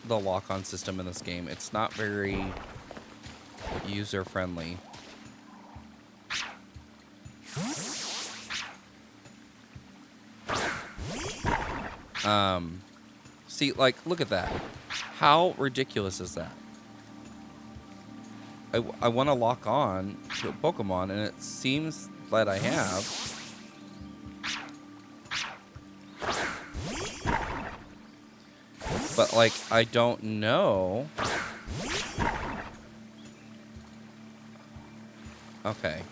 lock-on system in this game. It's not very user-friendly. See, like, look at that. How ridiculous is that? I want to lock on to a Pokemon, and it seems that I have. But, like, I don't know. Okay.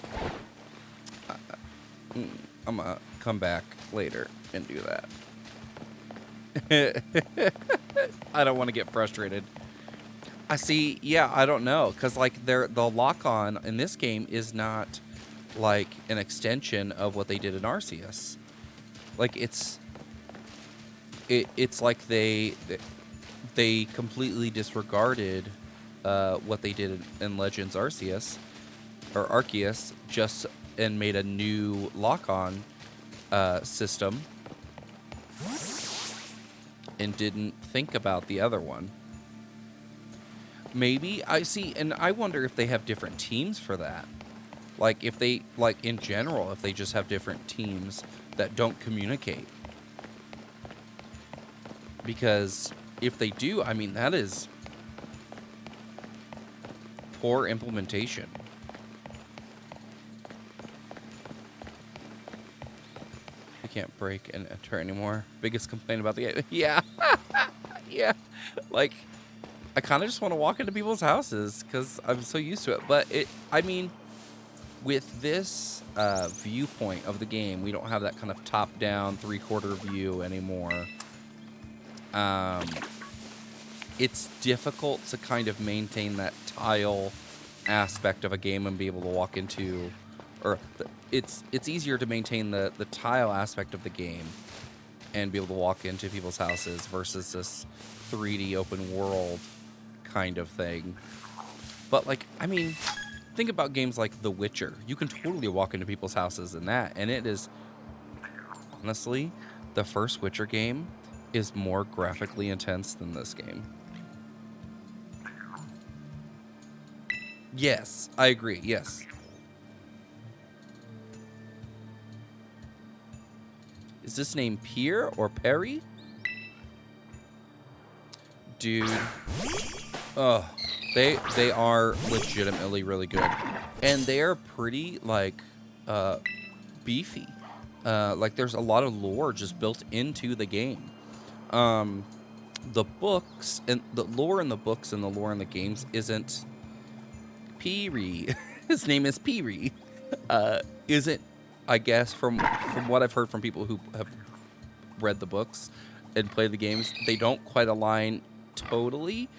I'm gonna come back later and do that. I don't want to get frustrated. I see. Yeah, I don't know, because like the lock-on in this game is not like an extension of what they did in Arceus. Like it's like they completely disregarded what they did in Legends Arceus or Arceus and made a new lock-on system. And didn't think about the other one. Maybe I see, and I wonder if they have different teams for that. Like if they, like in general, if they just have different teams that don't communicate. Because if they do, I mean, that is poor implementation. Can't break and enter anymore. Biggest complaint about the game. Yeah. Yeah. Like, I kind of just want to walk into people's houses because I'm so used to it. But I mean, with this viewpoint of the game, we don't have that kind of top-down, three-quarter view anymore. It's difficult to kind of maintain that tile aspect of a game and be able to walk into... Or it's easier to maintain the tile aspect of the game and be able to walk into people's houses versus this 3D open world kind of thing. But like, I mean, think about games like The Witcher. You can totally walk into people's houses in that, and it is honestly, the first Witcher game is more graphically intense than this game. Yes, I agree. Yes. Is this name Pierre or Perry? Dude. Oh, they are legitimately really good. And they are pretty, like, beefy. Like, there's a lot of lore just built into the game. The books, and the lore in the books and the lore in the games isn't... Peary, his name is Peary, isn't, I guess, from what I've heard from people who have read the books and played the games, they don't quite align totally,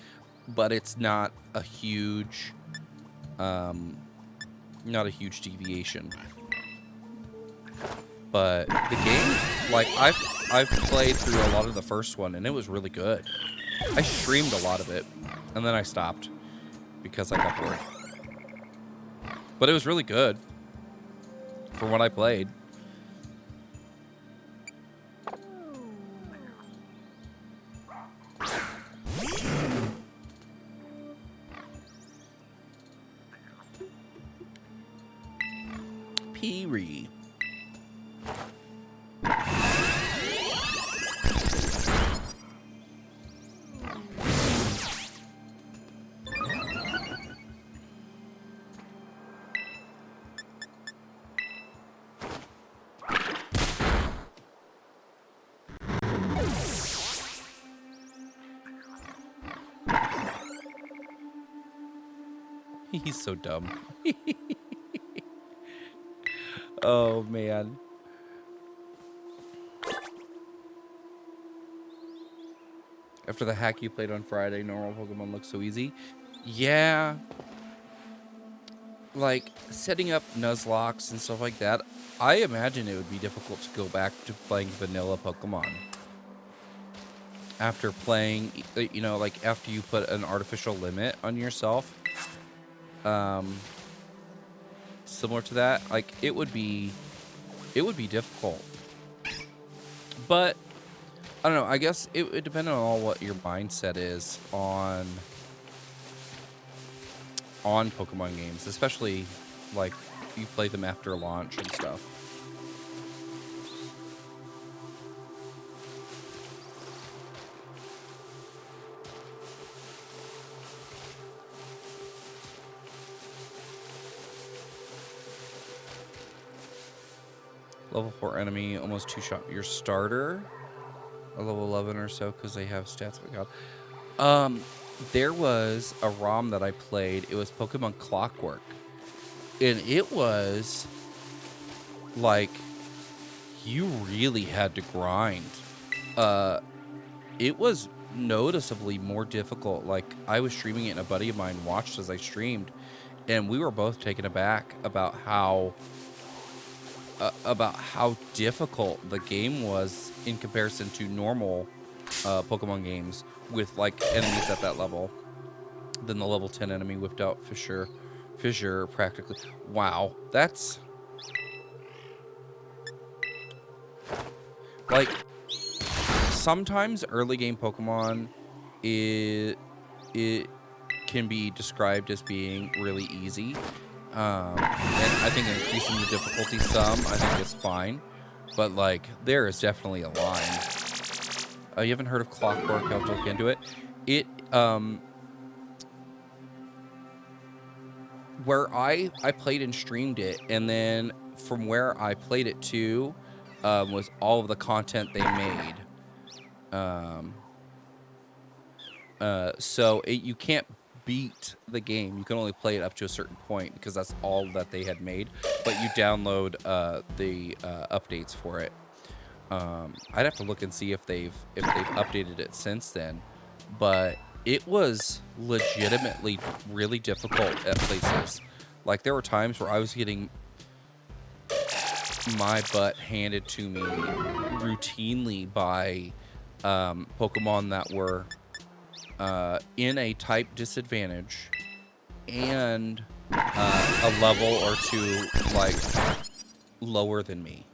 but it's not a huge, not a huge deviation. But the game, like, I've played through a lot of the first one, and it was really good. I streamed a lot of it, and then I stopped because I got bored. But it was really good for what I played. Peary. He's so dumb. Oh, man. After the hack you played on Friday, normal Pokemon looks so easy. Yeah. Like, setting up Nuzlocks and stuff like that, I imagine it would be difficult to go back to playing vanilla Pokemon. After playing, you know, like, after you put an artificial limit on yourself. Similar to that, like, it would be difficult. But I don't know, I guess it would depend on what your mindset is on Pokemon games, especially like if you play them after launch and stuff. Level 4 enemy, almost two-shot your starter. A level 11 or so, because they have stats, but God. There was a ROM that I played. It was Pokemon Clockwork. And it was, like, you really had to grind. It was noticeably more difficult. Like, I was streaming it, and a buddy of mine watched as I streamed, and we were both taken aback about how difficult the game was in comparison to normal Pokemon games with like enemies at that level. Then the level 10 enemy whipped out Fissure practically. Wow, that's like sometimes early game Pokemon it can be described as being really easy. And I think increasing the difficulty some, I think is fine. But, like, there is definitely a line. You haven't heard of Clockwork? I'll have to look into it. It, where I played and streamed it, and then from where I played it to, was all of the content they made. So you can't beat the game. You can only play it up to a certain point because that's all that they had made. But you download the updates for it. I'd have to look and see if they've updated it since then. But it was legitimately really difficult at places. Like there were times where I was getting my butt handed to me routinely by Pokemon that were in a type disadvantage and a level or two like lower than me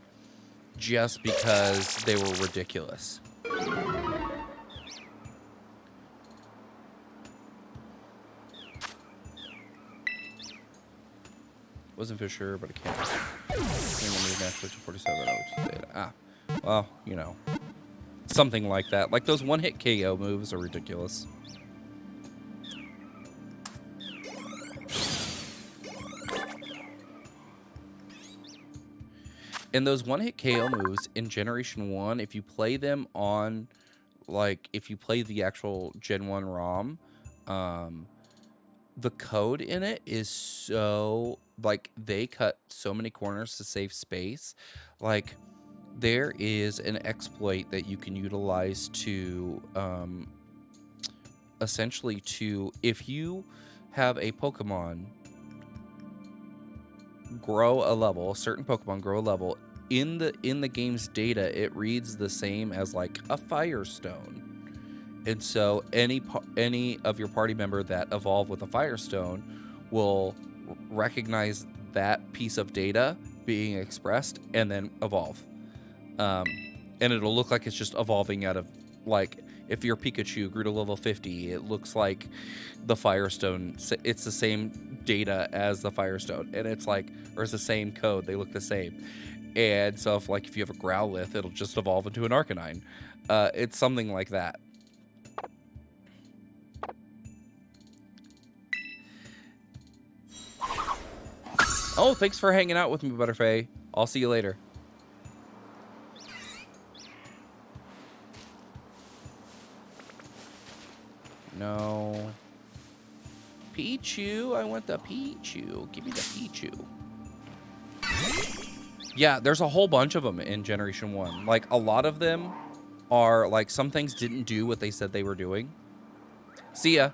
just because they were ridiculous. Wasn't for sure, but I can't. Match 47. Well, you know, something like that. Like those one-hit KO moves are ridiculous. And those one-hit KO moves in Generation 1, if you play them on, like, if you play the actual Gen 1 ROM, the code in it is so, like, they cut so many corners to save space. Like, there is an exploit that you can utilize to essentially to, if you have a Pokemon grow a level, certain Pokemon grow a level, in the game's data, it reads the same as like a Firestone. And so any of your party member that evolve with a Firestone will recognize that piece of data being expressed and then evolve. And it'll look like it's just evolving out of, like, if your Pikachu grew to level 50, it looks like the Firestone, it's the same data as the Firestone, and it's like, or it's the same code, they look the same. And so if you have a Growlithe, it'll just evolve into an Arcanine. It's something like that. Oh, thanks for hanging out with me, Butterfree. I'll see you later. No. Pichu, I want the Pichu. Give me the Pichu. Yeah, there's a whole bunch of them in Generation 1. Like, a lot of them are, like, some things didn't do what they said they were doing. See ya.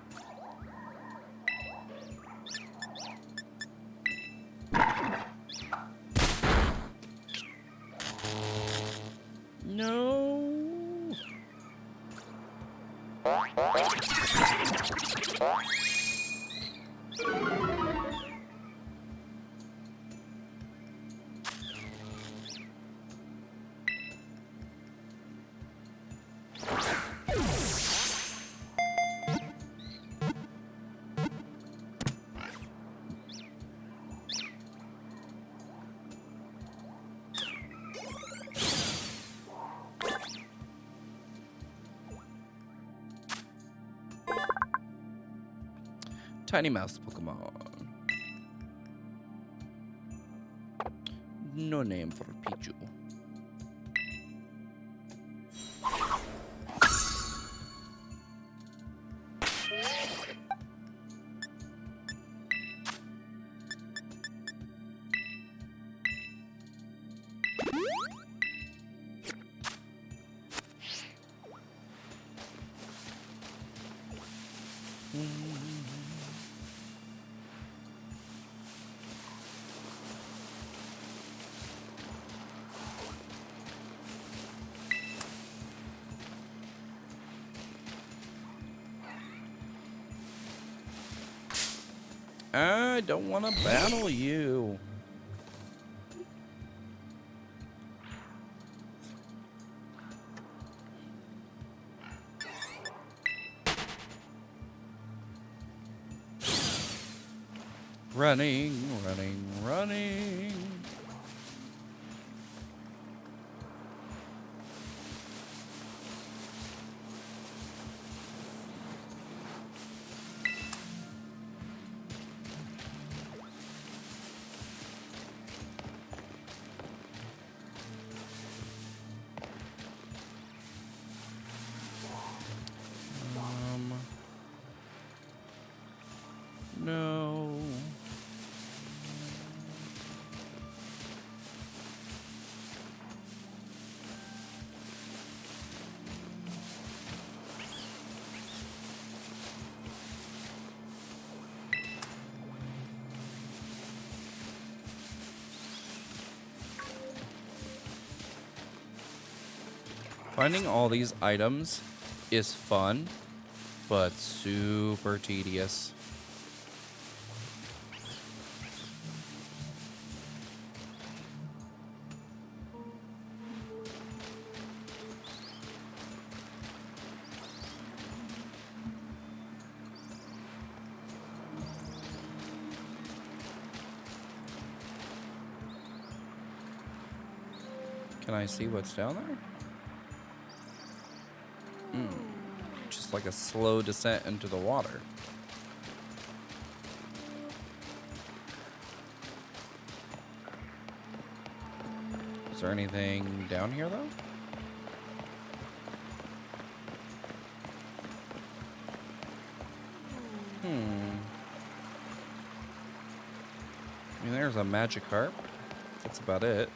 No. Tiny mouse Pokemon. No name for Pichu. I don't want to battle you. Running, running, running. No. Finding all these items is fun, but super tedious. Can I see what's down there? Just like a slow descent into the water. Is there anything down here, though? a Magikarp. That's about it.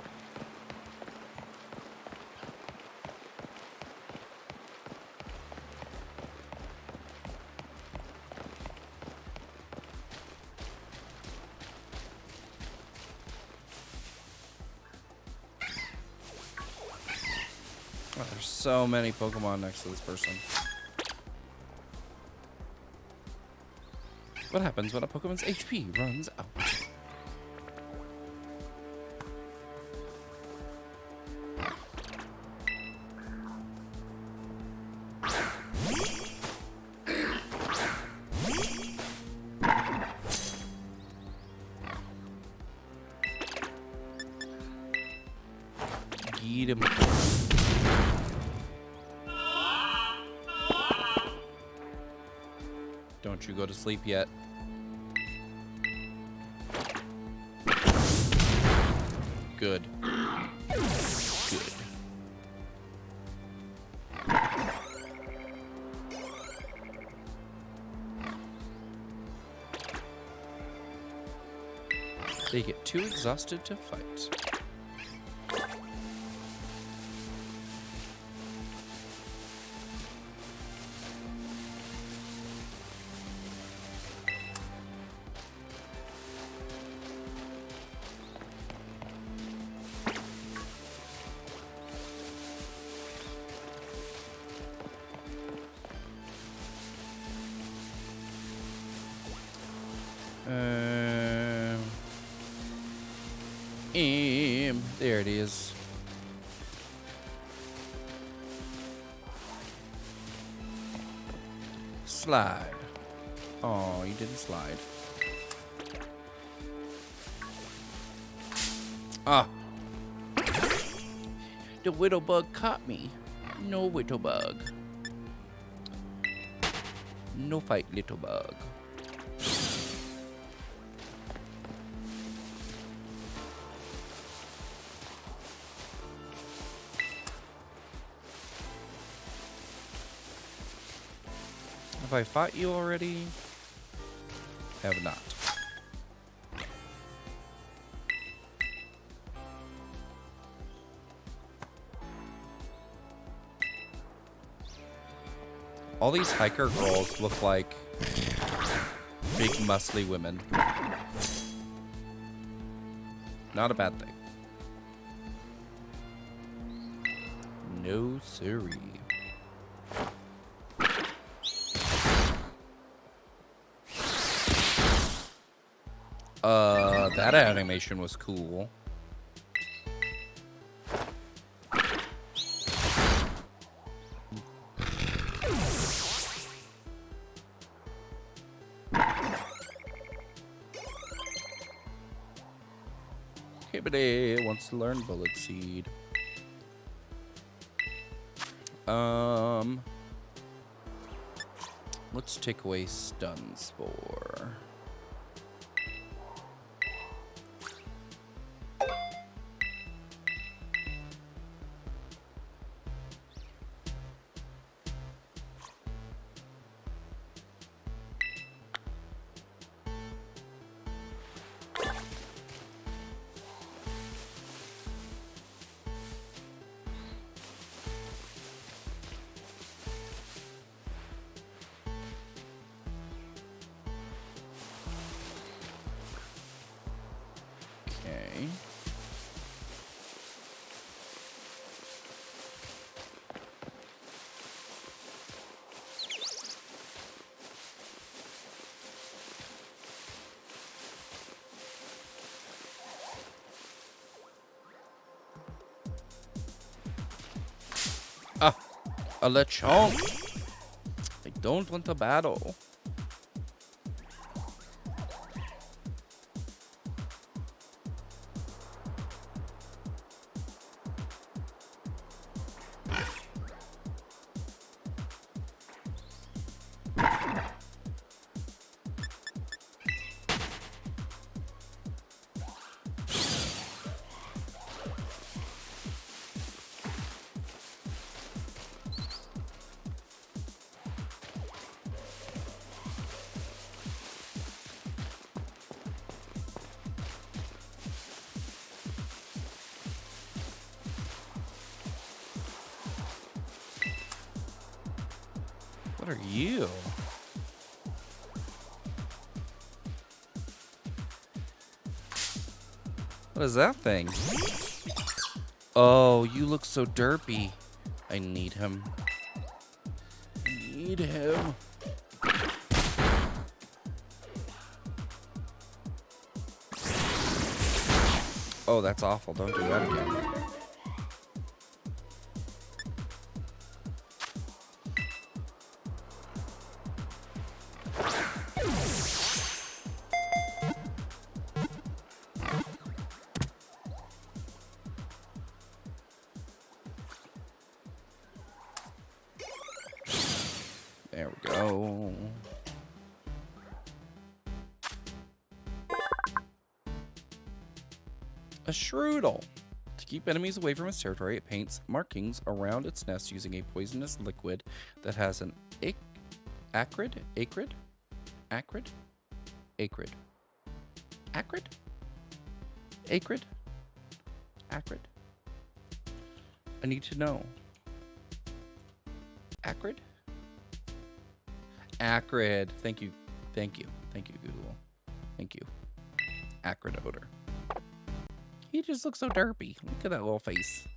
Oh, there's so many Pokemon next to this person. What happens when a Pokemon's HP runs out? Eat him. Don't you go to sleep yet. Good. Good. They get too exhausted to fight. There it is. Slide. Oh, you didn't slide. Ah. The widow bug caught me. No, widow bug. No fight, little bug. Have I fought you already? Have not. All these hiker girls look like big muscly women. Not a bad thing. No siree. That animation was cool. Hibbity wants to learn Bullet Seed. Let's take away Stun Spore. Okay. Ah, a Lechonk. I don't want to battle. What are you? What is that thing? Oh, you look so derpy. I need him. Need him. Oh, that's awful. Don't do that again. There we go. A Shroodle. To keep enemies away from its territory, it paints markings around its nest using a poisonous liquid that has an acrid. I need to know. Acrid? Acrid. Thank you. Thank you. Thank you, Google. Thank you. Acrid odor. He just looks so derpy. Look at that little face.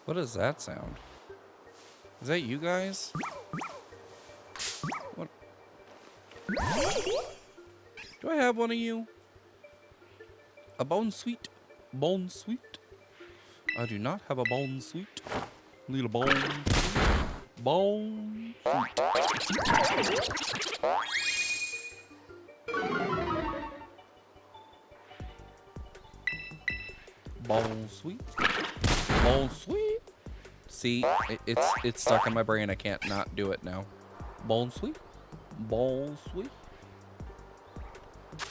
What does that sound? Is that you guys? What? Do I have one of you? A bone sweet? Bone sweet? I do not have a bone sweet. Little bone. Bone sweet. Bone sweet. Bone sweet. See, it's stuck in my brain. I can't not do it now. Bone sweet. Bone sweet.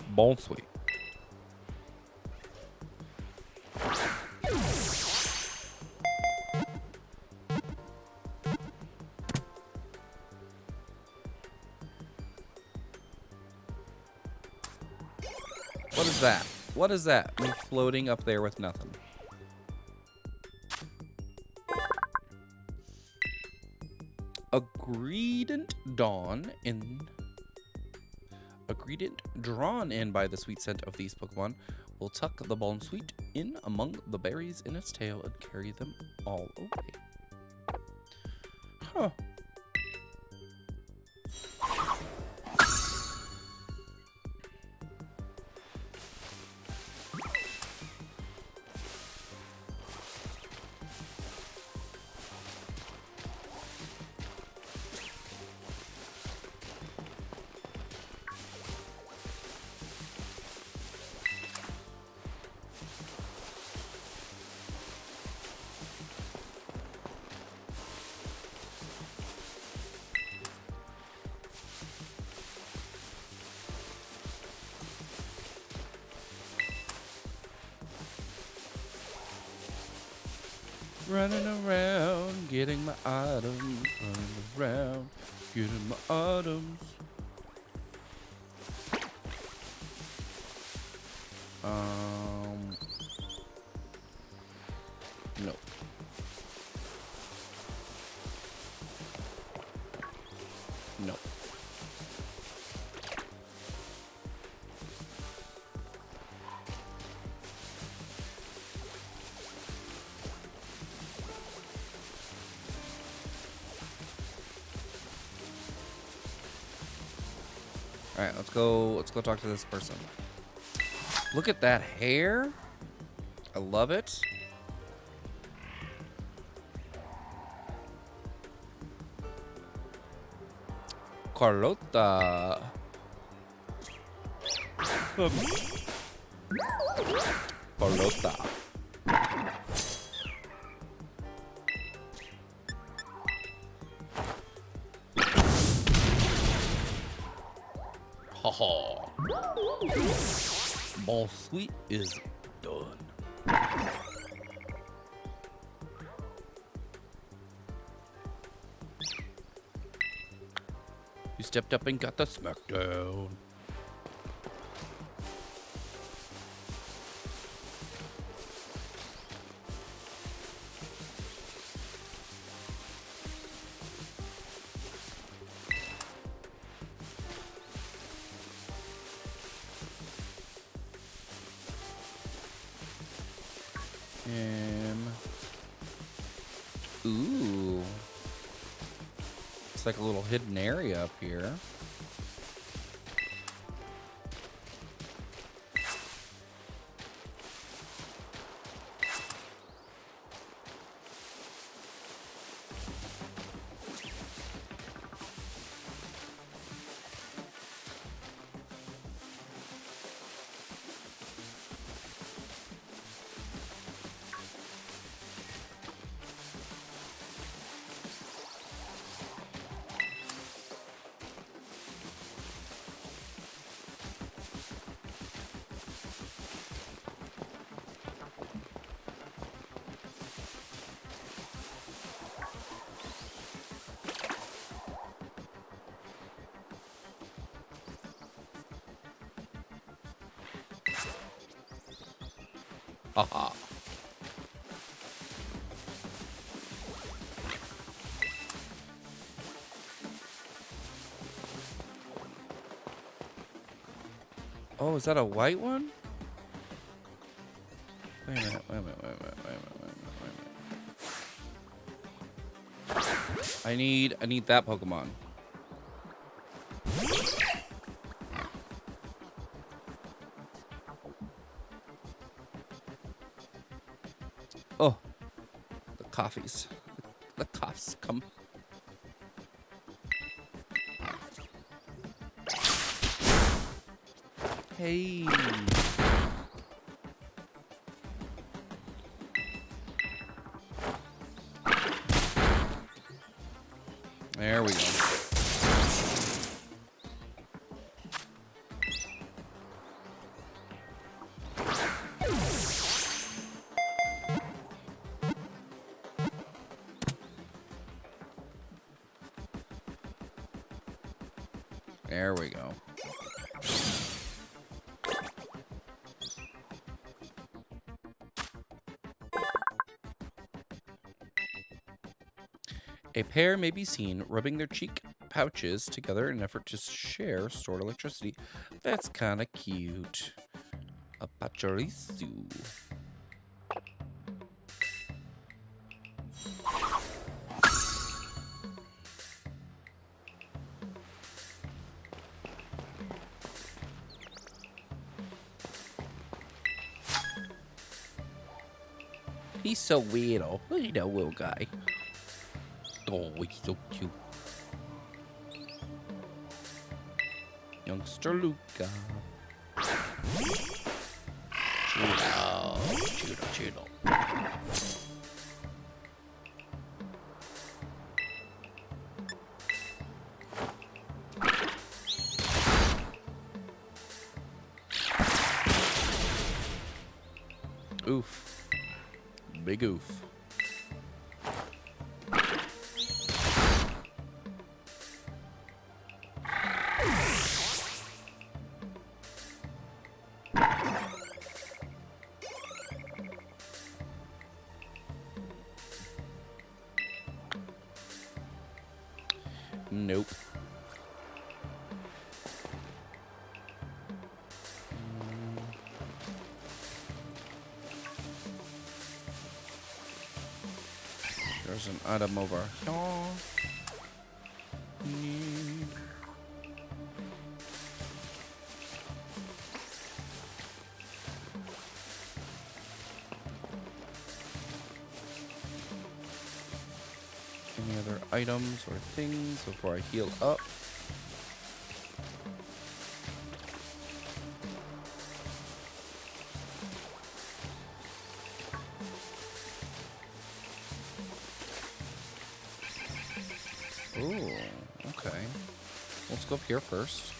Bone sweet. What is that? What is that? Me floating up there with nothing. A gradient drawn in by the sweet scent of these Pokemon will tuck the bone sweet in among the berries in its tail and carry them all away. Huh. Running around, getting my items. Running around, getting my items. No. No. All right, let's go talk to this person. Look at that hair. I love it. Carlota. Carlota. Haha. Mon sweet is done. You stepped up and got the smackdown. Ooh. It's like a little hidden area up here. Haha. Oh, is that a white one? Wait a minute, wait a minute, wait a minute, wait a minute, wait a minute, wait a minute. I need that Pokemon. Oh, the coffees. The coughs come. Hey. There we go. There we go. A pair may be seen rubbing their cheek pouches together in an effort to share stored electricity. That's kind of cute. A Pachirisu. He's so weirdo. Look at that little guy. Oh, he's so cute. Youngster Luca. Chido, chido, chido. Oof. Big oof. Nope. There's an item over here. Any other items or things before I heal up? Ooh, okay. Let's go up here first.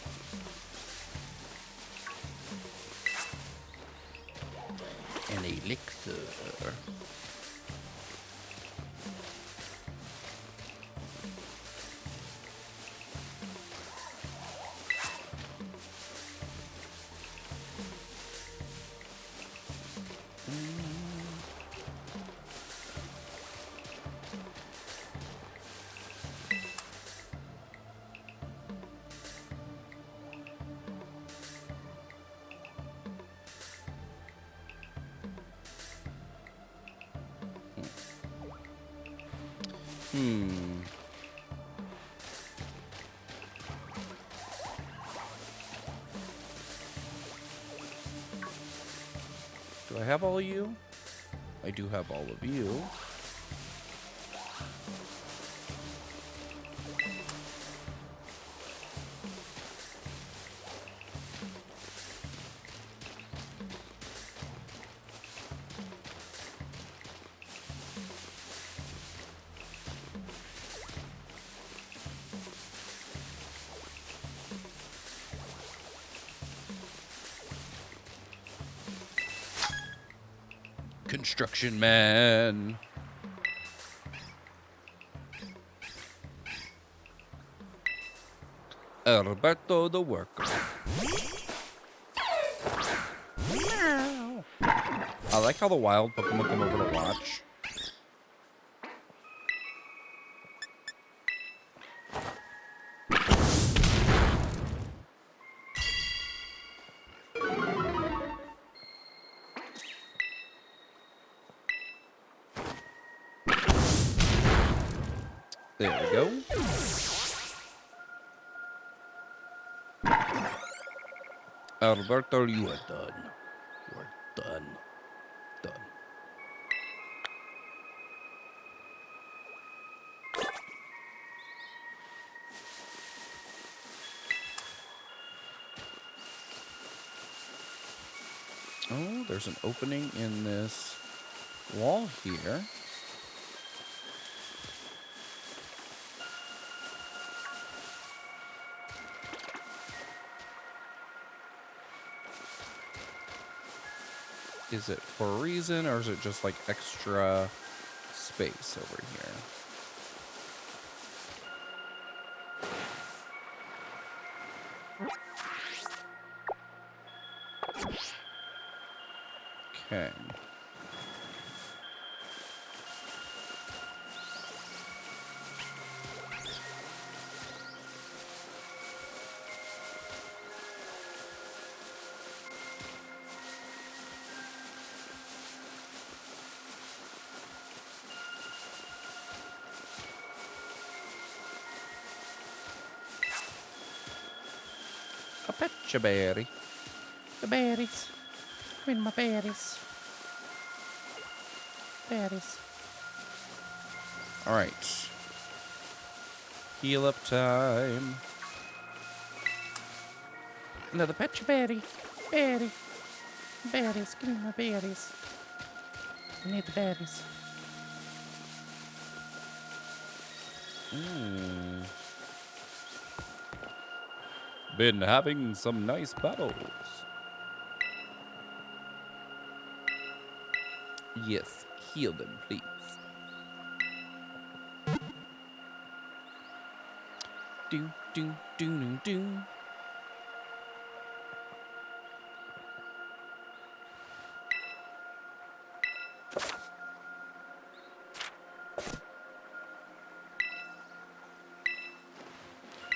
An elixir. Do I have all of you? I do have all of you. Construction man. Alberto the worker. I like how the wild Pokemon come over to watch. There we go. Alberto, you are done. You are done. Done. Oh, there's an opening in this wall here. Is it for a reason, or is it just like extra space over here? Okay. A petcha berry. The berries. Win my berries. Berries. Alright. Heal up time. Another petcha berry. Berry. Berries. Give me my berries. I need the berries. Been having some nice battles. Yes, heal them, please. Do, do, do, do, do.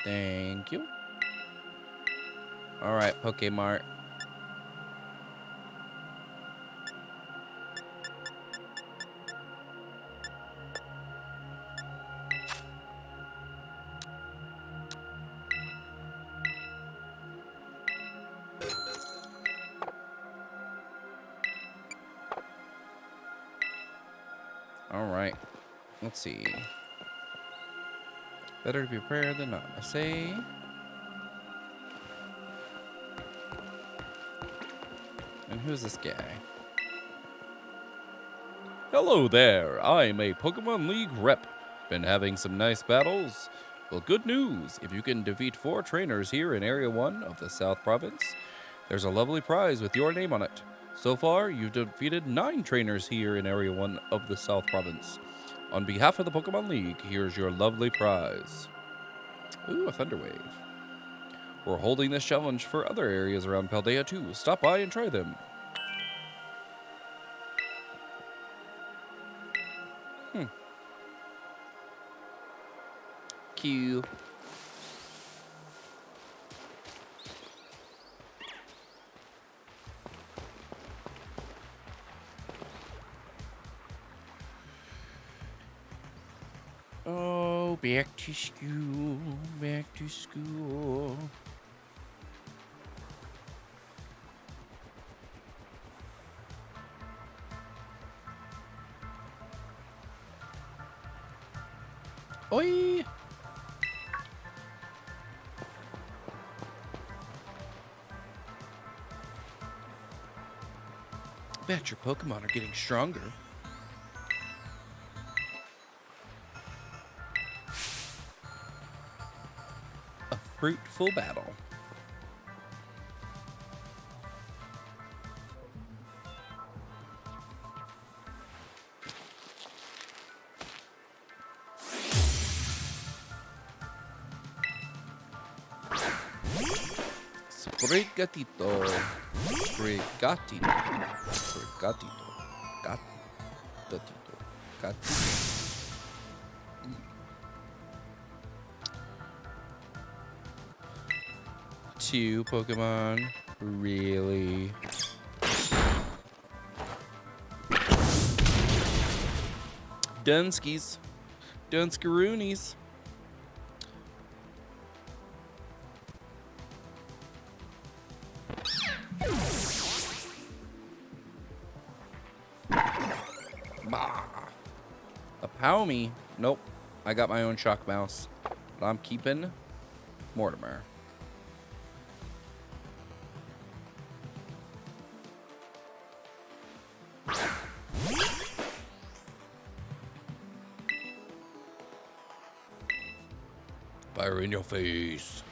Thank you. All right, Pokemart. All right. Let's see. Better to be prepared than not, I say. And who's this guy? Hello there. I'm a Pokemon League rep. Been having some nice battles. Well, good news. If you can defeat 4 trainers here in Area 1 of the South Province, there's a lovely prize with your name on it. So far, you've defeated 9 trainers here in Area 1 of the South Province. On behalf of the Pokemon League, here's your lovely prize. Ooh, a Thunder Wave. We're holding this challenge for other areas around Paldea too. Stop by and try them. Cute. Oh, back to school, back to school. Oi! Bet your Pokemon are getting stronger. A fruitful battle. Sprigatito. Sprigatito. Sprigatito. Gatito. Gatito. 2 Pokemon. Really? Dunskies. Dunskaroonies. Bah. A Powmy. Nope. I got my own Shock Mouse. But I'm keeping Mortimer. Fire in your face.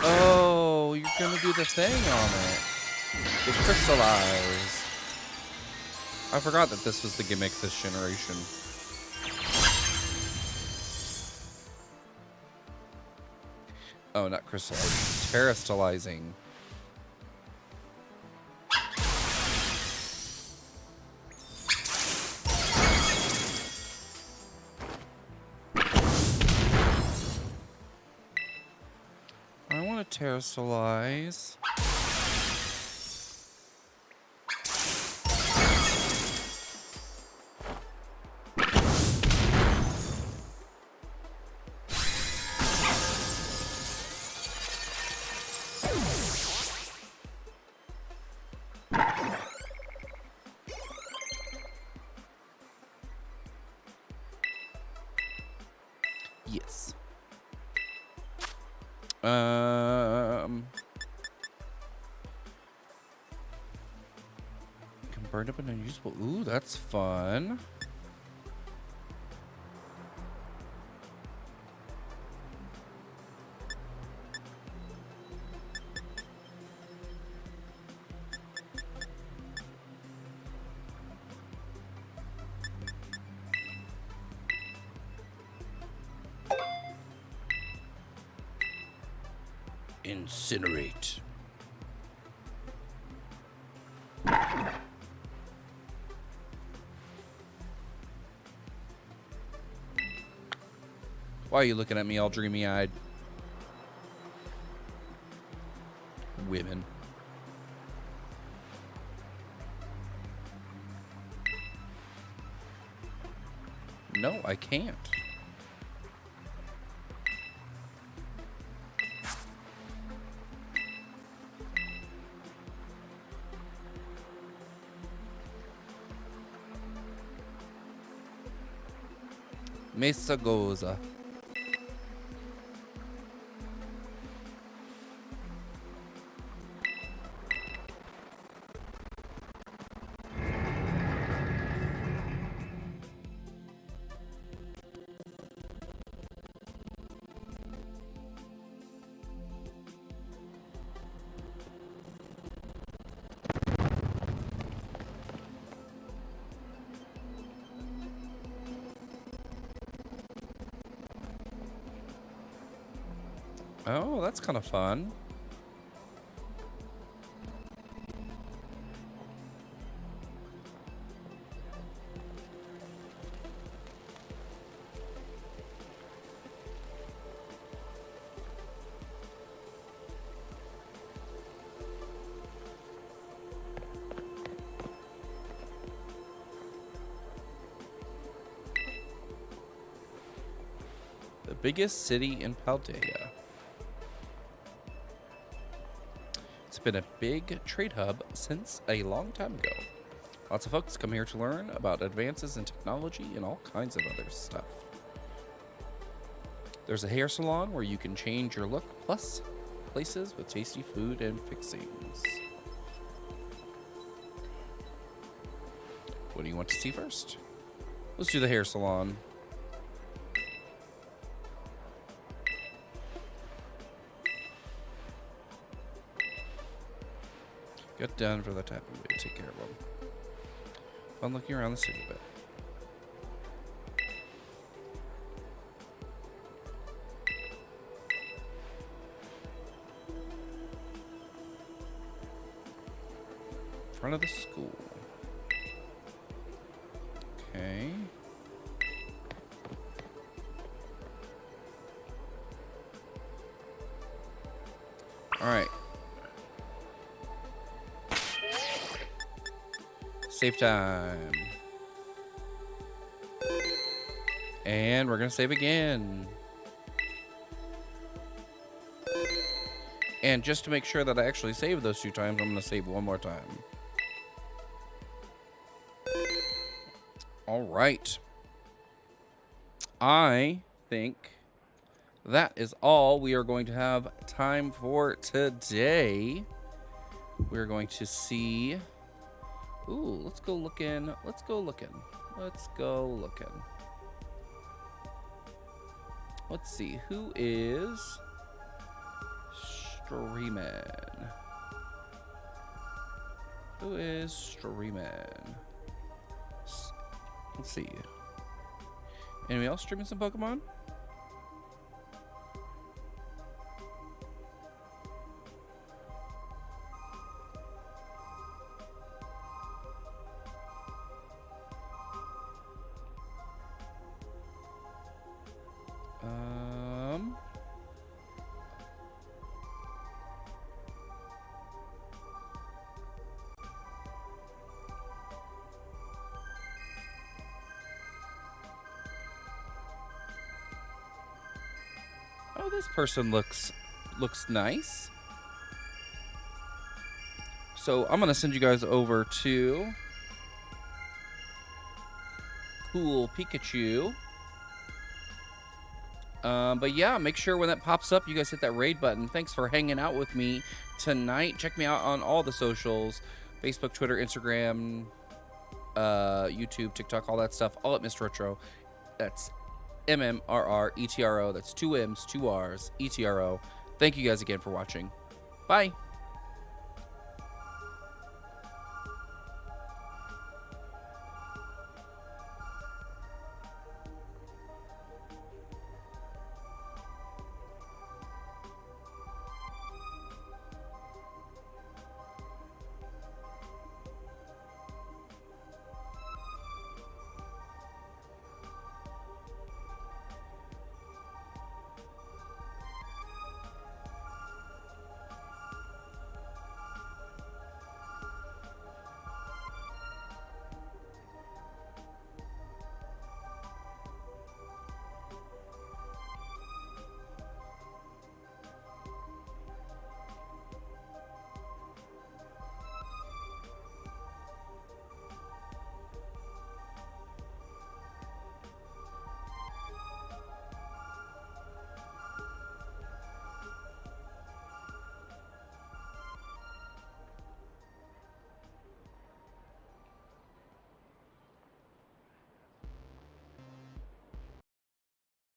Oh, you're gonna do the thing on it. The crystallize. I forgot that this was the gimmick this generation. Oh, not crystallizing. Terastallizing. I want to terastallize. Yes. Can burn up an unusable. Ooh, that's fun. Incinerate. Why are you looking at me all dreamy-eyed? Women. No, I can't. Mesa Goza. Oh, that's kind of fun. The biggest city in Paldea. It's been a big trade hub since a long time ago. Lots of folks come here to learn about advances in technology and all kinds of other stuff. There's a hair salon where you can change your look, plus places with tasty food and fixings. What do you want to see first? Let's do the hair salon. Get done for the tapping video. Take care of them. Fun looking around the city a bit. Front of the school. Okay. All right. Save time. And we're going to save again. And just to make sure that I actually save those 2 times, I'm going to save one more time. All right. I think that is all we are going to have time for today. We're going to see... Ooh, let's go looking. Let's go looking. Let's go looking. Let's see. Who is streaming? Who is streaming? Let's see. Anybody else streaming some Pokemon? Oh, this person looks nice. So I'm gonna send you guys over to Cool Pikachu. But yeah, make sure when that pops up, you guys hit that raid button. Thanks for hanging out with me tonight. Check me out on all the socials: Facebook, Twitter, Instagram, YouTube, TikTok, all that stuff. All at mMrRetro. That's mMrRetro. That's 2 M's, 2 R's, ETRO. Thank you guys again for watching. Bye.